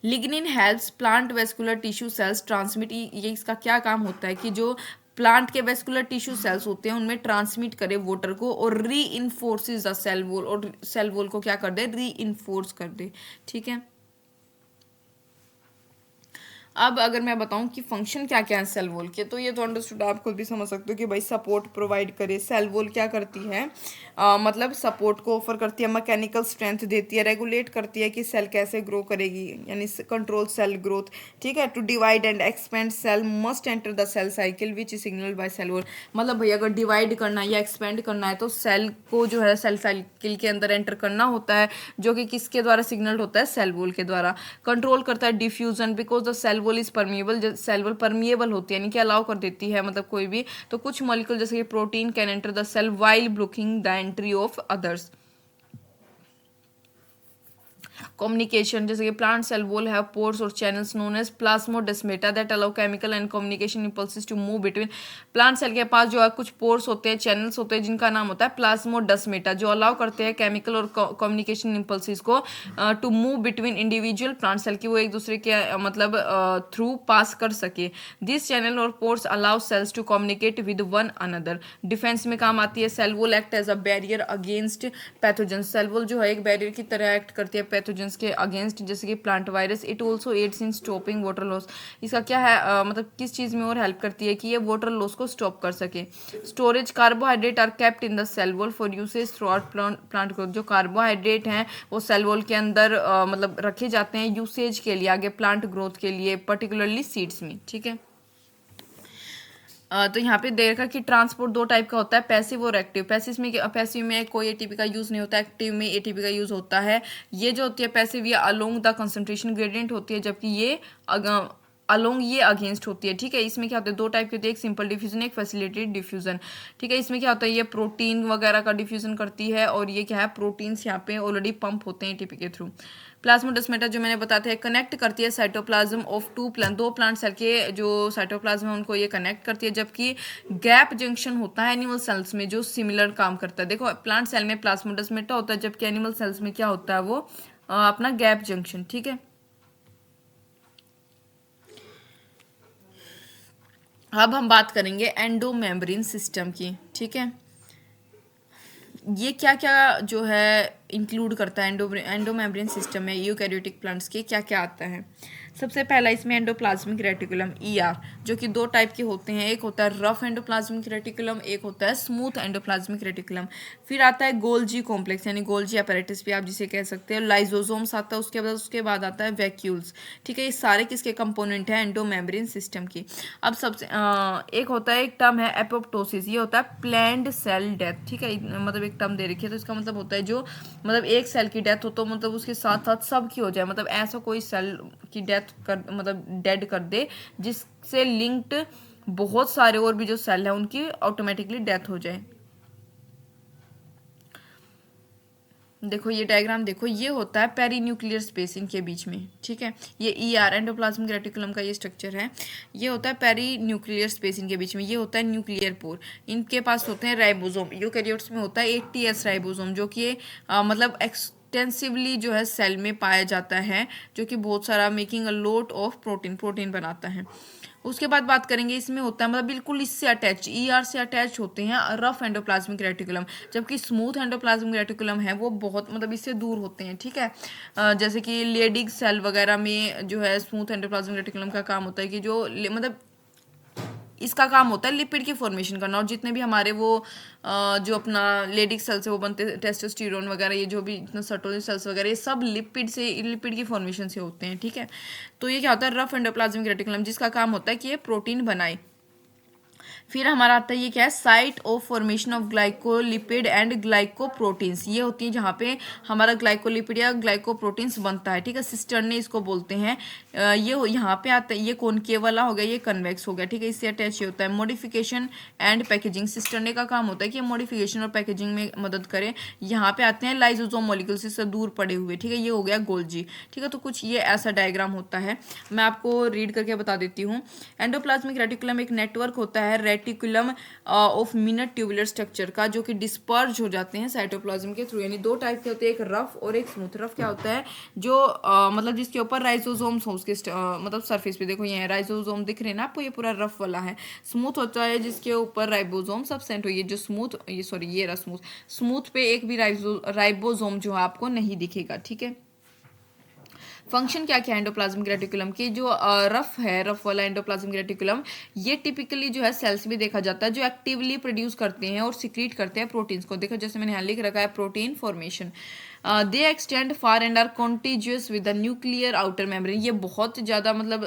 [SPEAKER 1] Lignin helps plant vascular tissue cells transmit. ये इसका क्या काम होता है? कि जो प्लांट के वेस्कुलर टिश्यू सेल्स होते हैं उनमें ट्रांसमिट करे वाटर को और री इन्फोर्सेज द सेल वॉल, और सेल वॉल को क्या कर दे? री इन्फोर्स कर दे। ठीक है, अब अगर मैं बताऊं कि फंक्शन क्या क्या है सेल वॉल के, तो ये तो अंडरस्टूड, आप खुद भी समझ सकते हो कि भाई सपोर्ट प्रोवाइड करे। सेल वॉल क्या करती है? मतलब सपोर्ट को ऑफर करती है, मैकेनिकल स्ट्रेंथ देती है, रेगुलेट करती है कि सेल कैसे ग्रो करेगी, यानी कंट्रोल सेल ग्रोथ, ठीक है। To divide and expand cell must enter the cell cycle which is signal by cell wall. मतलब भैया अगर डिवाइड करना है या एक्सपेंड करना है तो सेल को जो है सेल साइकिल के अंदर एंटर करना होता है, जो कि किसके द्वारा सिग्नल होता है, सेल वॉल के द्वारा। कंट्रोल करता है diffusion because the cell wall is permeable, cell wall permeable होती है यानी कि अलाउ कर देती है, मतलब कोई भी तो कुछ मॉलिक्यूल जैसे कि protein can enter the cell while blocking the entry of others. Communication, जैसे कि plant cell wall have pores और channels known as plasmodesmata that allow chemical and communication impulses to move between. Plant cell के पास जो है कुछ pores होते हैं, चैनल्स होते हैं, जिनका नाम होता है प्लाज्मोडेस्माटा, जो अलाउ करते हैं केमिकल और कम्युनिकेशन इंपल्सेस को to move between individual plant cell की, वो एक दूसरे के मतलब थ्रू पास कर सके। दिस चैनल और pores allow cells to communicate with one another. Defence में काम आती है। Cell wall act as a barrier against pathogen. Cell wall जो है एक बैरियर की तरह एक्ट करती है पैथोजन के अगेंस्ट, जैसे कि plant virus. It also aids in stopping water loss. इसका क्या है मतलब किस चीज़ में और हेल्प करती है कि ये वाटर लॉस को स्टॉप कर सके। Storage, carbohydrate are kept in the cell wall for usage throughout plant growth. जो कार्बोहाइड्रेट हैं वो सेल वॉल के अंदर मतलब रखे जाते हैं यूसेज के लिए, आगे प्लांट ग्रोथ के लिए, पर्टिकुलरली सीड्स में, ठीक है। तो यहाँ पे देखा कि ट्रांसपोर्ट दो टाइप का होता है, पैसिव और एक्टिव। पैसिव में कोई एटीपी का यूज़ नहीं होता, एक्टिव में एटीपी का यूज़ होता है। ये जो होती है पैसिव, ये अलोंग द कंसंट्रेशन ग्रेडियंट होती है, जबकि ये अलोंग ये अगेंस्ट होती है, ठीक है। इसमें क्या होता है, दो टाइप की होती है, एक सिंपल डिफ्यूजन, एक फैसिलिटेटेड डिफ्यूजन, ठीक है। इसमें क्या होता है, ये प्रोटीन वगैरह का डिफ्यूजन करती है, और ये क्या है, प्रोटीन्स यहाँ पे ऑलरेडी पंप होते हैं एटीपी के थ्रू। प्लाज्मोडेस्माटा जो मैंने बताते हैं कनेक्ट करती है साइटोप्लाज्म ऑफ दो प्लांट सेल के जो साइटोप्लाज्म है उनको ये कनेक्ट करती है, जबकि गैप जंक्शन होता है एनिमल सेल्स में जो सिमिलर काम करता है। देखो प्लांट सेल में प्लाज्मोडेस्माटा होता है, जबकि एनिमल सेल्स में क्या होता है, वो अपना गैप जंक्शन, ठीक है। अब हम बात करेंगे एंडोमेम्ब्रेन सिस्टम की, ठीक है। ये क्या क्या जो है इंक्लूड करता है एंडोमेम्ब्रेन सिस्टम में यूकैरियोटिक प्लांट्स के, क्या क्या आता है। सबसे पहला इसमें एंडोप्लाज्मिक रेटिकुलम ईआर, जो कि दो टाइप के होते हैं, एक होता है रफ एंडोप्लाज्मिक रेटिकुलम, एक होता है स्मूथ एंडोप्लाज्मिक रेटिकुलम। फिर आता है गोल्जी कॉम्प्लेक्स, यानी गोल्जी अपैरेटस भी आप जिसे कह सकते हैं। लाइजोसोम्स आता है, उसके बाद आता है वैक्यूल्स, ठीक है। ये सारे किसके कंपोनेंट हैं, एंडोमेम्ब्रेन सिस्टम की। अब सबसे एक होता है, एक टर्म है एपोप्टोसिस, ये होता है प्लान्ड सेल डेथ, ठीक है। मतलब एक टर्म दे रखी है, तो इसका मतलब होता है जो मतलब एक सेल की डेथ हो तो मतलब उसके साथ साथ सब की हो जाए, मतलब ऐसा कोई सेल की डेथ कर मतलब डेड कर दे जिससे लिंक्ड बहुत सारे और भी जो सेल है उनकी ऑटोमेटिकली डेथ हो जाए। देखो ये डायग्राम देखो, ये होता है पेरीन्यूक्लियर स्पेस इनके बीच में, ठीक है। ये ईआर एंडोप्लाज्मिक रेटिकुलम का ये स्ट्रक्चर है, ये होता है पेरीन्यूक्लियर स्पेस इनके बीच में। ये होता है न्यूक्लियर पोर, इनके पास होते हैं राइबोसोम। यूकैरियोट्स में होता है 80S राइबोसोम, जो कि मतलब एक्सटेंसिवली जो है सेल में पाया जाता है, जो कि बहुत सारा making a lot of protein बनाता है। उसके बाद बात करेंगे, इसमें होता है मतलब बिल्कुल इससे अटैच, ईआर से अटैच होते हैं रफ एंडोप्लाज्मिक रेटिकुलम, जबकि स्मूथ एंडोप्लाज्मिक रेटिकुलम है वो बहुत मतलब इससे दूर होते हैं, ठीक है। जैसे कि लेडिग सेल वगैरह में जो है स्मूथ एंडोप्लाज्मिक रेटिकुलम का काम होता है कि जो मतलब इसका काम होता है लिपिड की फॉर्मेशन करना, और जितने भी हमारे वो जो अपना लेडिक सेल्स है वो बनते हैं, टेस्टोस्टेरोन वगैरह, ये जो भी इतना सर्टोजन सेल्स वगैरह, ये सब लिपिड की फॉर्मेशन से होते हैं, ठीक है। तो ये क्या होता है, रफ एंडोप्लाज्मिक रेटिकुलम, जिसका काम होता है कि ये प्रोटीन बनाए। फिर हमारा आता है ये क्या है, site of formation of glycolipid and glycoproteins. ये होती है जहाँ पे हमारा ग्लाइकोलिपिड या ग्लाइकोप्रोटीन्स बनता है, ठीक है। सिस्टर्ने इसको बोलते हैं। ये यहाँ पे आता है, ये कॉनकेव वाला हो गया, ये कन्वेक्स हो गया, ठीक है। इससे अटैच होता है। मॉडिफिकेशन एंड पैकेजिंग, सिस्टर्ने का काम होता है कि मॉडिफिकेशन और पैकेजिंग में मदद करें। यहाँ पे आते हैं लाइसोसोम मॉलिक्यूल्स से दूर पड़े हुए, ठीक है। ये हो गया गोल्जी, ठीक है। तो कुछ ये ऐसा डायग्राम होता है, मैं आपको रीड करके बता देती हूँ। एंडोप्लाज्मिक रेटिकुलम एक नेटवर्क होता है reticulum of minute tubular structure का, जो कि डिस्पर्ज हो जाते हैं साइटोप्लाज्म के थ्रू, यानी दो टाइप के होते हैं, एक रफ और एक स्मूथ। रफ क्या होता है, जो मतलब जिसके ऊपर राइजोसोम्स हो, उसके मतलब सरफेस पे देखो ये राइजोसोम दिख रहे हैं ना आपको, ये पूरा रफ वाला है। स्मूथ होता है जिसके ऊपर राइबोसोम सबसेंट हो, ये जो स्मूथ, ये सॉरी ये रहा स्मूथ। स्मूथ पे एक भी राइबोसोम जो है आपको नहीं दिखेगा, ठीक है। फंक्शन क्या क्या है एंडोप्लाज्मिक रेटिकुलम की, जो रफ है, रफ वाला एंडोप्लाज्मिक रेटिकुलम, ये टिपिकली जो है सेल्स में देखा जाता है जो एक्टिवली प्रोड्यूस करते हैं और सिक्रीट करते हैं प्रोटीन्स को। देखो जैसे मैंने यहाँ लिख रखा है protein formation. They extend far and are contiguous with the nuclear outer membrane. ये बहुत ज़्यादा मतलब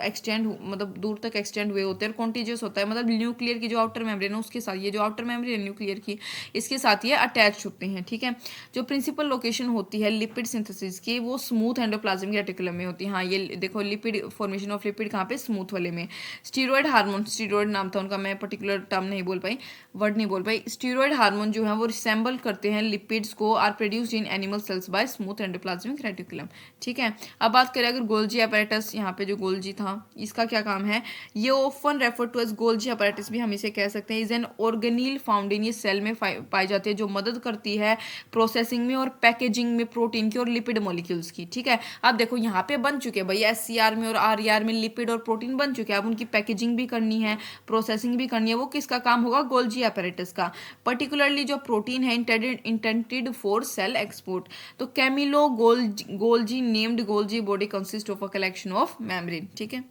[SPEAKER 1] एक्सटेंड मतलब दूर तक एक्सटेंड हुए होते हैं, और कॉन्टिजियस होता है मतलब न्यूक्लियर की जो आउटर मेम्ब्रेन है उसके साथ, ये जो आउटर मेम्ब्रेन है न्यूक्लियर की, इसके साथ ये अटैच होते हैं। ठीक है, जो प्रिंसिपल लोकेशन होती है लिपिड सिंथेसिस की वो स्मूथ एंडोप्लाज्मिक रेटिकुलम में होती है। हाँ ये देखो लिपिड फॉर्मेशन ऑफ लिपिड कहाँ पे, स्मूथ वाले में। स्टीरॉयड हार्मोन, स्टीरॉयड नाम था उनका, मैं पर्टिकुलर टर्म नहीं बोल पाई, वर्ड नहीं बोल पाई। स्टीरॉयड हार्मोन जो है वो रिसेंबल करते हैं लिपिड्स को, are produced in animal cells by smooth endoplasmic reticulum. ठीक है, अब बात करें अगर गोल्जी अपैरेटस, यहाँ पे जो गोल्जी था इसका क्या काम है, ये often refer to as Golgi apparatus भी हम इसे कह सकते हैं। Is an organelle found in, ये सेल में पाई जाती है जो मदद करती है प्रोसेसिंग में और पैकेजिंग में प्रोटीन की और लिपिड मॉलिक्यूल्स की। ठीक है, अब देखो यहाँ पे बन चुके हैं भाई SCR में और RER में लिपिड और प्रोटीन बन चुके हैं, अब उनकी पैकेजिंग भी करनी है, प्रोसेसिंग भी करनी है, वो किसका काम होगा, गोल्जी अपैरेटस का। पर्टिकुलरली जो प्रोटीन है इंटेंडेड फॉर सेल एक्सपोर्ट। तो Camillo Golgi named Golgi body consist of a collection of membrane. ठीक है,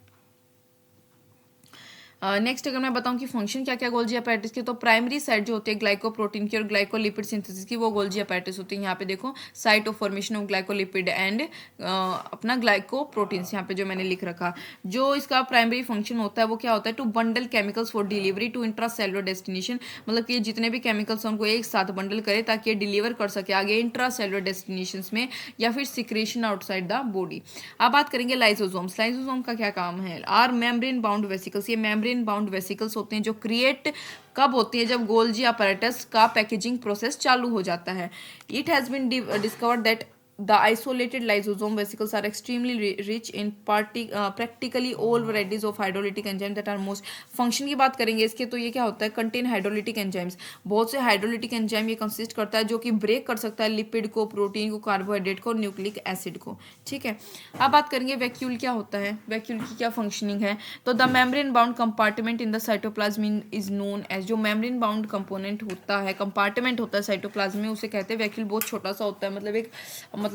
[SPEAKER 1] नेक्स्ट अगर मैं बताऊं कि फंक्शन क्या क्या गोल्जी अपैरेटस के, तो प्राइमरी साइट जो होती है ग्लाइकोप्रोटीन की और ग्लाइकोलिपिड सिंथेसिस की, वो गोल्जी अपैरेटस होती है। यहाँ पे देखो site of formation of glycolipid and अपना ग्लाइकोप्रोटीन्स, यहाँ पे जो मैंने लिख रखा, जो इसका प्राइमरी फंक्शन होता है वो क्या होता है, to bundle chemicals for delivery to intracellular destination. मतलब कि जितने भी केमिकल्स हैं उनको एक साथ बंडल करे ताकि ये डिलीवर कर सके आगे इंट्रासेलुलर डेस्टिनेशन में या फिर सिक्रेशन आउटसाइड द बॉडी। अब बात करेंगे लाइसोसोम्स। लाइसोसोम का क्या काम है, आर मेम्ब्रेन बाउंड वेसिकल्स। ये मेम्ब्रेन बाउंड वेसिकल्स होते हैं जो क्रिएट कब होती है, जब गोल्जी अपैरेटस का पैकेजिंग प्रोसेस चालू हो जाता है। It has been discovered that the isolated lysosome vesicles are extremely rich in practically all varieties of hydrolytic enzymes that are most। Function की बात करेंगे इसके, तो ये क्या होता है, कंटेन हाइड्रोलिटिक एंजाइम्स। बहुत से हाइड्रोलिटिक एंजाइम ये कंसिस्ट करता है जो कि ब्रेक कर सकता है लिपिड को, प्रोटीन को, कार्बोहाइड्रेट को और न्यूक्लिक एसिड को। ठीक है, अब बात करेंगे वैक्यूल क्या होता है, वैक्यूल की क्या फंक्शनिंग है। तो the membrane bound compartment in the cytoplasm is known as, जो मेम्ब्रेन बाउंड कंपोनेंट होता है, कंपार्टमेंट होता है साइटोप्लाज्म में, उसे कहते हैं वैक्यूल। बहुत छोटा सा होता है, मतलब एक बहुत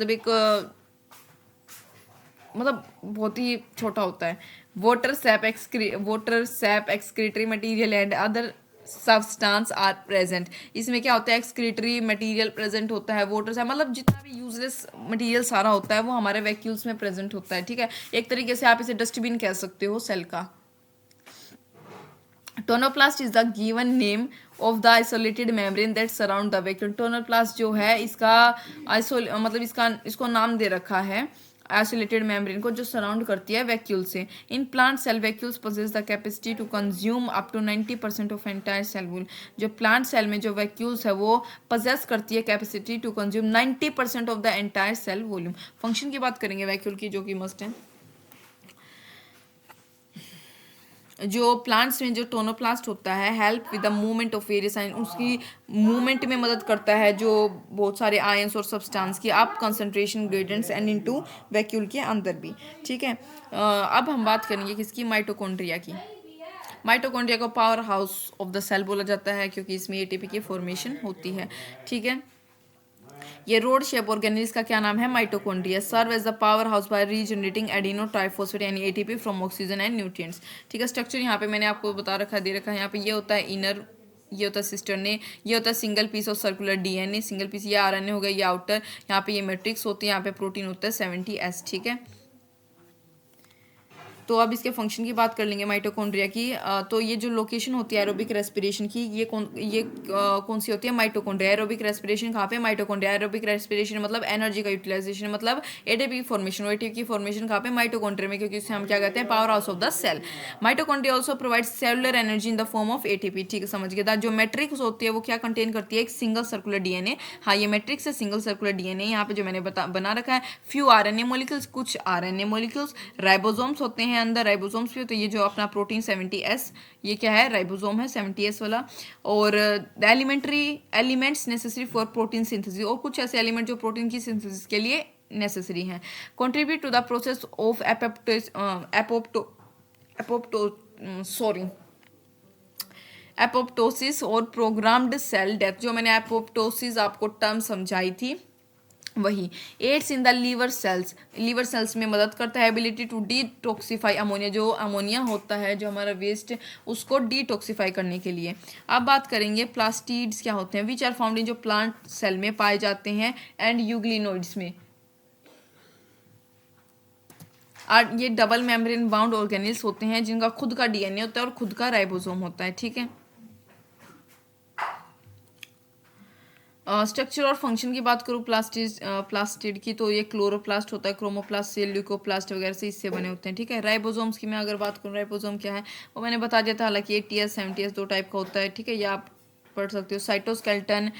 [SPEAKER 1] ही छोटा होता है। Water sap excretory material and other substance are present. इसमें क्या होता है, एक्सक्रीटरी मटेरियल प्रेजेंट होता है, वाटर सैप मतलब जितना भी यूजलेस मटेरियल सारा होता है वो हमारे वैक्यूल्स में प्रेजेंट होता है। ठीक है, एक तरीके से आप इसे डस्टबिन कह सकते हो सेल का। Tonoplast is the given name of the isolated membrane that surround the vacuole. Tonoplast जो है इसका इसको नाम दे रखा है आइसोलेटेड मेम्ब्रेन को, जो सराउंड करती है वैक्यूल से। In plant cell vacuoles possess the capacity to consume up to 90% of entire cell volume. जो प्लांट सेल में जो वैक्यूल्स है वो पोजेस करती है capacity to consume 90% of the entire cell volume. Function की बात करेंगे वैक्यूल की, जो कि मस्ट है। जो प्लांट्स में जो टोनोप्लास्ट होता है, help with the movement of various ion, उसकी मूवमेंट में मदद करता है जो बहुत सारे आयंस और सब्सटेंस की, आप concentration gradients and into vacuole के अंदर भी। ठीक है, अब हम बात करेंगे किसकी, माइटोकॉन्ड्रिया की। माइटोकॉन्ड्रिया को power house of the cell बोला जाता है क्योंकि इसमें एटीपी की फॉर्मेशन होती है। ठीक है, ये रोड शेप ऑर्गेनेल्स का क्या नाम है, mitochondria. Serve as the powerhouse by regenerating adeno triphosphate यानी ATP from oxygen and nutrients. ठीक है, स्ट्रक्चर यहाँ पे मैंने आपको बता रखा दे रखा है। यहाँ पे ये होता है इनर, ये होता है सिस्टर ने, ये होता है single piece of circular DNA, single piece, ये आरएनए हो गया, ये आउटर, यहाँ पे ये मैट्रिक्स होती है, यहाँ पे प्रोटीन होता है 70S। ठीक है, तो अब इसके फंक्शन की बात कर लेंगे माइटोकॉन्ड्रिया की। तो ये जो लोकेशन होती है एरोबिक रेस्पिरेशन की, ये कौन सी होती है, माइटोकॉन्ड्रिया। एरोबिक रेस्पिरेशन कहाँ पे, माइटोकॉन्ड्रिया। एरोबिक रेस्पिरेशन मतलब एनर्जी का यूटिलाइजेशन, मतलब एटीपी की फॉर्मेशन। एटीपी की फॉर्मेशन कहाँ पे, माइटोकॉन्ड्रिया में, क्योंकि इसे हम क्या कहते हैं, power house of the cell. Mitochondria also provide cellular energy in the form of ATP. ठीक है, समझ गया। जो मैट्रिक्स होती है वो क्या कंटेन करती है, एक सिंगल सर्कुलर डीएनए। हाँ, ये मैट्रिक्स है, सिंगल सर्कुलर डीएनए। यहाँ पे जो मैंने बना रखा है, फ्यू आरएनए मॉलिक्यूल्स, कुछ आरएनए मॉलिक्यूल्स। राइबोसोम्स होते हैं अंदर, राइबोसोम्स भी होते हैं। ये जो अपना प्रोटीन 70S, ये क्या है, राइबोसोम है 70S वाला। और the elementary elements necessary for protein synthesis, और कुछ ऐसे एलिमेंट जो प्रोटीन की सिंथेसिस के लिए नेसेसरी हैं। Contribute to the process of apoptosis और प्रोग्राम्ड सेल डेथ। जो मैंने एपोप्टोसिस आपको टर्म समझाई थी, वही aids in the liver cells में मदद करता है, एबिलिटी टू डिटॉक्सिफाई अमोनिया, जो अमोनिया होता है जो हमारा वेस्ट, उसको डिटॉक्सिफाई करने के लिए। अब बात करेंगे प्लास्टिड्स क्या होते हैं, विच आर फाउंड इन, जो प्लांट सेल में पाए जाते हैं, एंड यूग्लिनोइड्स में। और ये डबल मेम्ब्रेन बाउंड ऑर्गेनिल्स होते हैं जिनका खुद का डीएनए होता है और खुद का राइबोसोम होता है, ठीक है। स्ट्रक्चर और फंक्शन की बात करूँ प्लास्टिड की, तो ये क्लोरोप्लास्ट होता है, क्रोमोप्लास्ट से, ल्यूकोप्लास्ट वगैरह से इससे बने होते हैं, ठीक है। राइबोसोम्स की मैं अगर बात करूँ, राइबोसोम क्या है वो मैंने बता दिया था, हालांकि 80s 70s दो टाइप का होता है, ठीक है, ये आप पढ़ सकते हो। साइटोस्केलेटन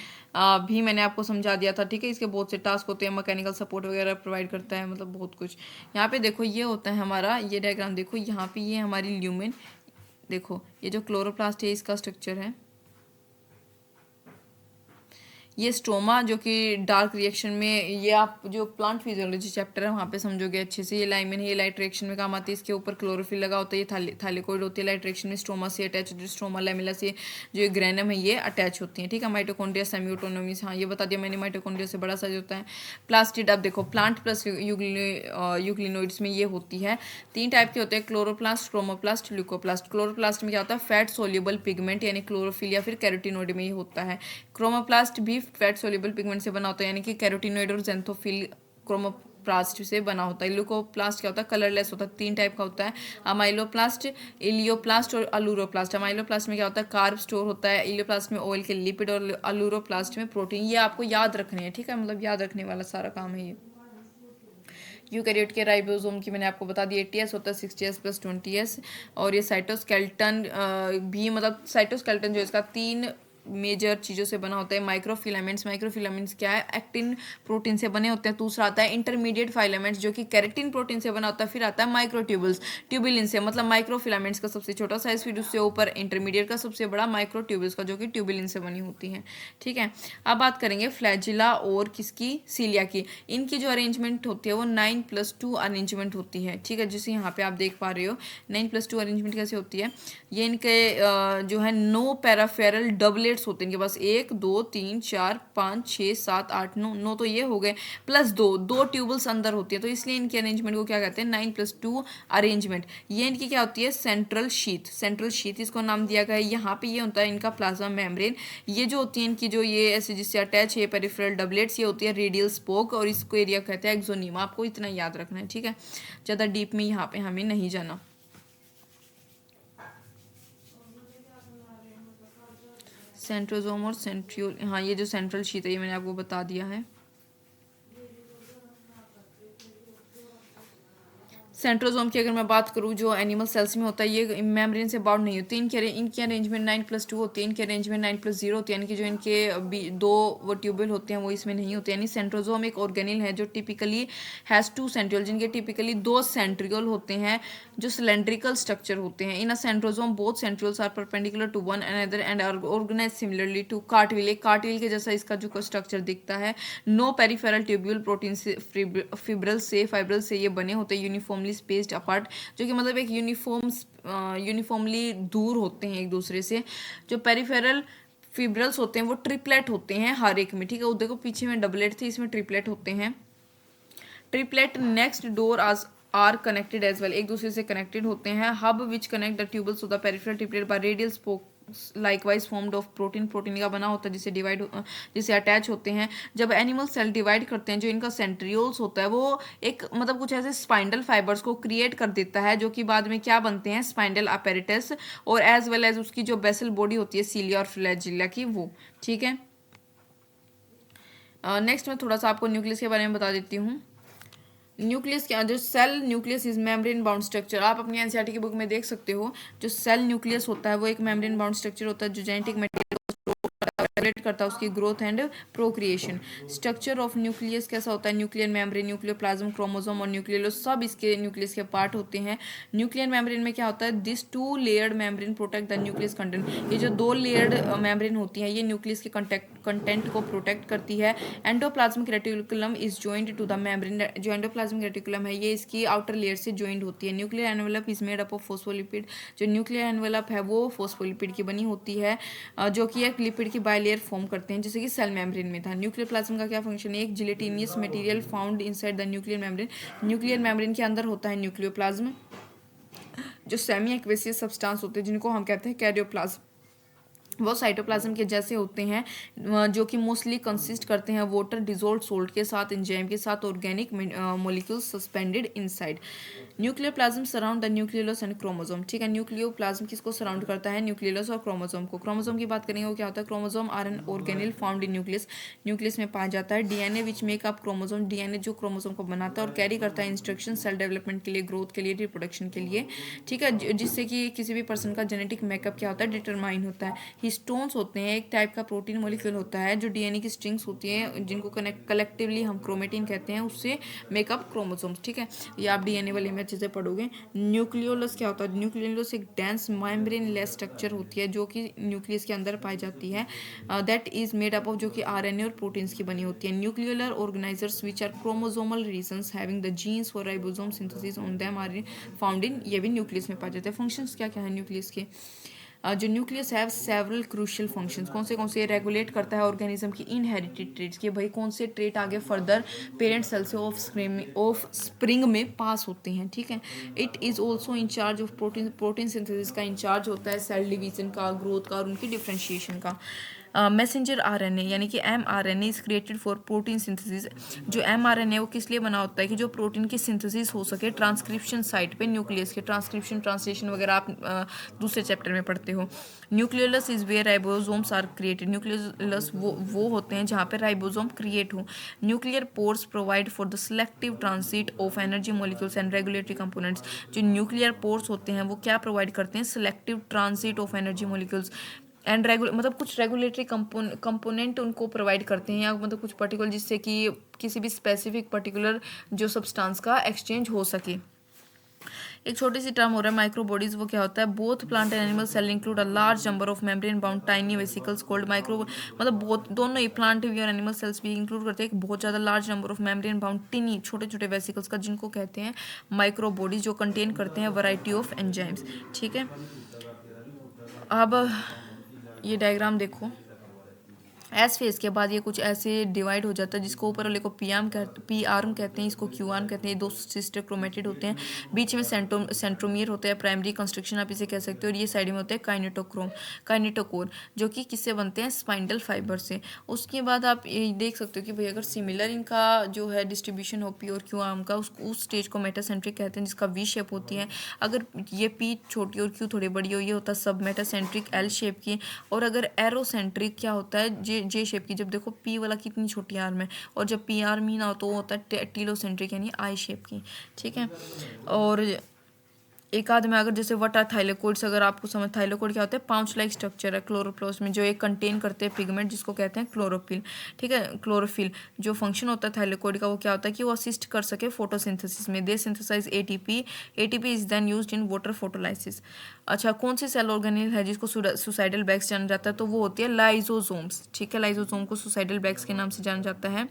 [SPEAKER 1] भी मैंने आपको समझा दिया था, ठीक है। इसके बहुत से टास्क होते हैं, मैकेनिकल सपोर्ट वगैरह प्रोवाइड करता है, मतलब बहुत कुछ। यहाँ पे देखो ये होता है हमारा, ये डायग्राम देखो, यहाँ पे ये हमारी ल्यूमेन, देखो ये जो क्लोरोप्लास्ट है इसका स्ट्रक्चर है, ये स्ट्रोमा जो कि डार्क रिएक्शन में, ये आप जो प्लांट फिजियोलॉजी चैप्टर है वहाँ पे समझोगे अच्छे से। ये लाइमेन है, ये लाइट रिएक्शन में काम आती है, इसके ऊपर क्लोरोफिल लगा होता है, ये थाइलेकोइड होती है, लाइट रिएक्शन में स्ट्रोमा से अटैच होती है, स्ट्रोमा लेमिला से जो ये ग्रेनम है ये अटैच होती है, ठीक है। माइटोकॉन्ड्रिया सेमी ऑटोनोमी, हाँ ये बता दिया मैंने, माइटोकॉन्ड्रिया से बड़ा साइज होता है। प्लास्टिड, अब देखो प्लांट प्लस यूग्लिनोइड्स में ये होती है, 3 टाइप के होते हैं, क्लोरोप्लास्ट, क्रोमोप्लास्ट, ल्यूकोप्लास्ट। क्लोरोप्लास्ट में क्या होता है, फैट सोल्यूबल पिगमेंट यानी क्लोरोफिल या फिर कैरोटिनोइड में ये होता है। क्रोमोप्लास्ट भी फैट सोल्यूबल पिगमेंट से बना होता है, यानी कि कैरोटिनोइड और जेंथोफिल क्रोमोप्लास्ट से बना होता है। ल्यूकोप्लास्ट क्या होता है, कलरलेस होता है, 3 टाइप का होता है, अमाइलोप्लास्ट, इलियोप्लास्ट और अलूरोप्लास्ट। अमाइलोप्लास्ट में क्या होता है, कार्ब स्टोर होता है, इलियोप्लास्ट में ऑयल के लिपिड और अलूरोप्लास्ट में प्रोटीन। ये आपको याद रखने हैं, ठीक है, मतलब याद रखने वाला सारा काम है ये। यूकैरियोट के राइबोसोम की मैंने आपको बता दी, 80s होता है, 60s प्लस 20s। और ये साइटोस्केलेटन भी, मतलब साइटोस्केलेटन जो इसका 3 मेजर चीज़ों से बना होता है। माइक्रोफिलामेंट्स, माइक्रोफिलामेंट्स क्या है, एक्टिन प्रोटीन से बने होते हैं। दूसरा आता है इंटरमीडिएट फाइलामेंट्स जो कि कैरेटिन प्रोटीन से बना होता है। फिर आता है माइक्रोट्यूबल्स, ट्यूबिलिन से, मतलब माइक्रोफिलामेंट्स का सबसे छोटा साइज, फिर उससे ऊपर इंटरमीडिएट का सबसे बड़ा, माइक्रोट्यूबल्स का जो कि ट्यूबिलिन से बनी होती है, ठीक है। अब बात करेंगे फ्लैजिला और किसकी, सीलिया की। इनकी जो अरेंजमेंट होती है वो 9+2 अरेंजमेंट होती है, ठीक है, जिसे यहाँ पे आप देख पा रहे हो। 9+2 अरेंजमेंट कैसे होती है, ये इनके जो है 9 पैराफेरल डबलेट्स होते हैं इनके पास, 1 2 3 4 5 6 7 8 9, 9 तो ये हो गए, प्लस 2 ट्यूबल्स अंदर होती है, तो इसलिए इनके अरेंजमेंट को क्या कहते हैं, 9+2 अरेंजमेंट। ये इनकी क्या होती है, सेंट्रल शीथ इसको नाम दिया गया है। यहाँ पे ये होता है इनका प्लाज्मा मेम्ब्रेन। ये जो होती है इनकी जो ये ऐसे जिससे अटैच है पेरिफेरल डबलेट्स, ये होती है रेडियल स्पोक, और इसको एरिया कहते हैं एक्सोनीमा। आपको इतना याद रखना है, ठीक है, ज़्यादा डीप में यहाँ पे हमें नहीं जाना। सेंट्रोजोम और सेंट्रियोल, हाँ ये जो सेंट्रल शीट है ये मैंने आपको बता दिया है। सेंट्रोजोम की अगर मैं बात करूँ जो एनिमल सेल्स में होता है, ये मेम्ब्रेन से बाउंड नहीं होती, इनकी अरेंजमेंट 9+2 होती है, इनकी अरेंजमेंट 9+0 होती है, यानी कि जो इनके 2 वो ट्यूबल होते हैं वो इसमें नहीं होते। यानी सेंट्रोजोम एक ऑर्गेनिल है जो टिपिकली हैज़ 2 सेंट्रियोल, जिनके टिपिकली 2 सेंट्रियोल होते हैं जो सिलेंड्रिकल स्ट्रक्चर होते हैं। In a centrosome both centrioles are perpendicular to one another and are organize similarly to cartwheel, एक कार्टविल के जैसा इसका जो स्ट्रक्चर दिखता है। नो पेरिफेरल ट्यूब्यूल, प्रोटीन से, फाइब्रल से ये बने होते हैं, यूनिफॉर्मली स्पेस्ड अपार्ट, जो कि मतलब एक यूनिफॉर्मली दूर होते हैं एक दूसरे से। जो पेरिफेरल फिब्रल्स होते हैं वो ट्रिपलेट होते हैं हर एक में, ठीक है। वो देखो पीछे में डबलेट थे, इसमें ट्रिपलेट होते हैं। ट्रिपलेट नेक्स्ट डोर आज आर कनेक्टेड एज वेल, एक दूसरे से कनेक्टेड होते हैं। Hub which connect the tubules to the peripheral triplet by radial spoke likewise formed of protein का बना होता है जिसे अटैच होते हैं। जब एनिमल सेल डिवाइड करते हैं, जो इनका सेंट्रियोल्स होता है वो एक मतलब कुछ ऐसे स्पाइंडल फाइबर्स को क्रिएट कर देता है, जो कि बाद में क्या बनते हैं, स्पाइंडल अपैरेटस, और एज वेल एज उसकी जो बेसल बॉडी होती है सीलिया और फ्लैजिला की, वो, ठीक है। नेक्स्ट मैं थोड़ा सा आपको न्यूक्लियस के बारे में बता देती हूँ। न्यूक्लियस क्या, जो cell nucleus is membrane bound structure, आप अपनी एनसीईआरटी की बुक में देख सकते हो। जो सेल न्यूक्लियस होता है वो एक मेम्ब्रेन बाउंड स्ट्रक्चर होता है जो जेनेटिक मटेरियल करता है उसकी growth and procreation. Structure of nucleus कैसा होता है, न्यूक्लियर मेम्ब्रेन, न्यूक्लियोप्लाज्म, क्रोमोसोम और न्यूक्लियोलस सब इसके न्यूक्लियस के पार्ट होते हैं। न्यूक्लियर मेम्ब्रेन में क्या होता है, this 2 layered membrane protect the nucleus content, ये जो 2 लेयर्ड मेम्ब्रेन होती है ये न्यूक्लियस के कंटेंट को प्रोटेक्ट करती है। Endoplasmic reticulum is joint to the membrane, जो एंडोप्लाज्मिक रेटिकुलम है ये इसकी आउटर लेयर से ज्वाइंट होती है। Nuclear envelope is made up of phospholipid, जो न्यूक्लियर एनवेलप है वो फोस्फोलिपिड की बनी होती है, जो कि एक लिपिड की बाइलेयर लेयर फॉर्म करते हैं, जैसे कि सेल मेम्ब्रेन में था। न्यूक्लियर प्लाज्म का क्या फंक्शन है? एक gelatinous material found inside the nuclear membrane. Nuclear membrane के अंदर होता है न्यूक्लियोप्लाज्म। जो सेमी एक्वेसियस सब्सटेंस होते हैं जिनको हम कहते हैं कैरियोप्लाज्म, वो साइटोप्लाज्म के जैसे होते हैं, जो कि मोस्टली कंसिस्ट करते हैं वाटर डिजोल्व सोल्ट के साथ, एंजाइम के साथ, organic molecules suspended inside. Nuclear plasm surround the nucleolus and chromosome. ठीक है, न्यूक्लियोप्लाज्म किसको सराउंड करता है? न्यूक्लियोलस और क्रोमोसोम को। क्रोमोसोम की बात करेंगे वो क्या होता है? Chromosome are an organelle found in nucleus. Nucleus में पाया जाता है। DNA which make up chromosome. DNA जो क्रोमोसोम को बनाता है और कैरी करता है इंस्ट्रक्शन सेल डेवलपमेंट के लिए, ग्रोथ के लिए, रिप्रोडक्शन के लिए। ठीक है, जिससे कि किसी भी पर्सन का जेनेटिक मेकअप क्या होता है? डिटरमाइन होता है। हिस्टोन्स होते हैं, एक टाइप का प्रोटीन मॉलिक्यूल होता है जो डीएनए की स्ट्रिंग्स होती हैं, जिनको कलेक्टिवली हम क्रोमेटिन कहते हैं, उससे मेकअप क्रोमोसोम्स। ठीक है, ये आप डीएनए वाले में अच्छे से पढ़ोगे। न्यूक्लियोलस क्या होता है? न्यूक्लियोलस एक डेंस मेम्ब्रेन लेस स्ट्रक्चर होती है जो कि न्यूक्लियस के अंदर पाई जाती है। That is made up of, जो कि आरएनए और प्रोटीन्स की बनी होती है। Nucleolar organisers which are chromosomal regions having the genes for ribosome synthesis on them are found in, ये भी न्यूक्लियस में पाए जाते हैं। फंक्शंस क्या क्या है न्यूक्लियस के? जो nucleus have several crucial functions. कौन से रेगुलेट करता है ऑर्गेनिज्म की इनहेरिटेड ट्रेट्स, कि भाई कौन से ट्रेट आगे फर्दर पेरेंट सेल से ऑफ स्प्रिंग में पास होते हैं। ठीक है, it is also in charge of protein synthesis का इंचार्ज होता है, सेल डिवीजन का, ग्रोथ का और उनकी डिफ्रेंशिएशन का। मैसेंजर आरएनए यानी कि mRNA is created for protein synthesis. जो mRNA वो किस लिए बना होता है? कि जो प्रोटीन की सिंथेसिस हो सके ट्रांसक्रिप्शन साइट पे न्यूक्लियस के। ट्रांसक्रिप्शन ट्रांसलेशन वगैरह आप दूसरे चैप्टर में पढ़ते हो। Nucleolus is where ribosomes are created. Nucleolus वो होते हैं जहाँ पे राइबोसोम क्रिएट हो। Nuclear pores provide for the selective transit of energy molecules and regulatory components. जो न्यूक्लियर पोर्स होते हैं वो क्या प्रोवाइड करते हैं? Selective transit of energy molecules and मतलब कुछ रेगुलेटरी कंपोनेंट उनको प्रोवाइड करते हैं, या मतलब कुछ पर्टिकुलर, जिससे कि किसी भी स्पेसिफिक पर्टिकुलर जो सब्सटेंस का एक्सचेंज हो सके। एक छोटी सी टर्म हो रहा है माइक्रो बॉडीज। वो क्या होता है? Both plant and animal cell include a large number of membrane bound tiny vesicles called micro. मतलब बहुत, दोनों ही प्लांट भी और एनिमल सेल्स भी इंक्लूड करते हैं एक बहुत ज़्यादा large number of membrane bound टिनी छोटे छोटे वेसिकल्स का, जिनको कहते हैं माइक्रो बॉडीज, जो कंटेन करते हैं वैरायटी ऑफ एंजाइम्स। ठीक है, अब ये डायग्राम देखो। एस फेज के बाद ये कुछ ऐसे डिवाइड हो जाता है, जिसको ऊपर वाले को पी आर्म कहते हैं, इसको क्यू आर्म कहते हैं। दो सिस्टर क्रोमेटिड होते हैं, बीच में सेंट्रोमियर होता है, प्राइमरी कंस्ट्रक्शन आप इसे कह सकते हो, और ये साइड में होते हैं काइनेटोकोर, जो कि किससे बनते हैं? स्पाइंडल फाइबर से। उसके बाद आप ये देख सकते हो कि भाई अगर सिमिलर इनका जो है डिस्ट्रीब्यूशन हो पी और क्यू आर्म का, उस स्टेज को मेटासेंट्रिक कहते हैं, जिसका वी शेप होती है। अगर ये पी छोटी और क्यू थोड़ी बड़ी हो, ये होता है सब मेटासेंट्रिक एल शेप की। और अगर एरोसेंट्रिक क्या होता है? जे शेप की। जब देखो पी वाला कितनी छोटी आर्म है, और जब पी आर्म ही ना हो तो वो होता है टीलोसेंट्रिक यानी आई शेप की। ठीक है, और एक आध में अगर जैसे व्हाट आर थाइलेकोइड्स, अगर आपको समझ, थाइलेकोइड क्या होता है? पाउच लाइक स्ट्रक्चर है क्लोरोप्लास्ट में, जो एक कंटेन करते हैं पिगमेंट, जिसको कहते हैं क्लोरोफिल। ठीक है, क्लोरोफिल जो फंक्शन होता है थाइलेकोइड का, वो क्या होता है? कि वो असिस्ट कर सके फोटोसिंथेसिस में। They synthesize ATP. ATP is then used in water photolysis. अच्छा, कौन सी सेल ऑर्गेनेल है जिसको सुसाइडल बैग्स जाना जाता है? तो वो होती है लाइजोसोम्स। ठीक है, लाइजोसोम को सुसाइडल बैग्स के नाम से जाना जाता है।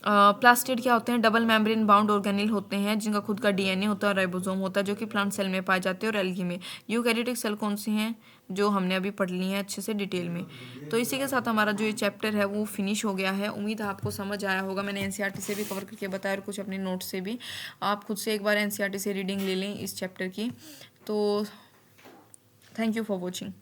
[SPEAKER 1] प्लास्टिड क्या होते हैं? डबल मेम्ब्रेन बाउंड ऑर्गेनेल होते हैं, जिनका खुद का डीएनए होता है, राइबोसोम होता है, जो कि प्लांट सेल में पाए जाते हैं, और एल्गी में। यूकैरियोटिक सेल कौन सी हैं? जो हमने अभी पढ़ ली हैं अच्छे से डिटेल में। तो इसी के साथ हमारा जो ये चैप्टर है वो फिनिश हो गया है। उम्मीद है आपको समझ आया होगा। मैंने एनसीईआरटी से भी कवर करके बताया और कुछ अपने नोट से भी। आप खुद से एक बार एनसीईआरटी से रीडिंग ले लें इस चैप्टर की। तो थैंक यू फॉर वॉचिंग।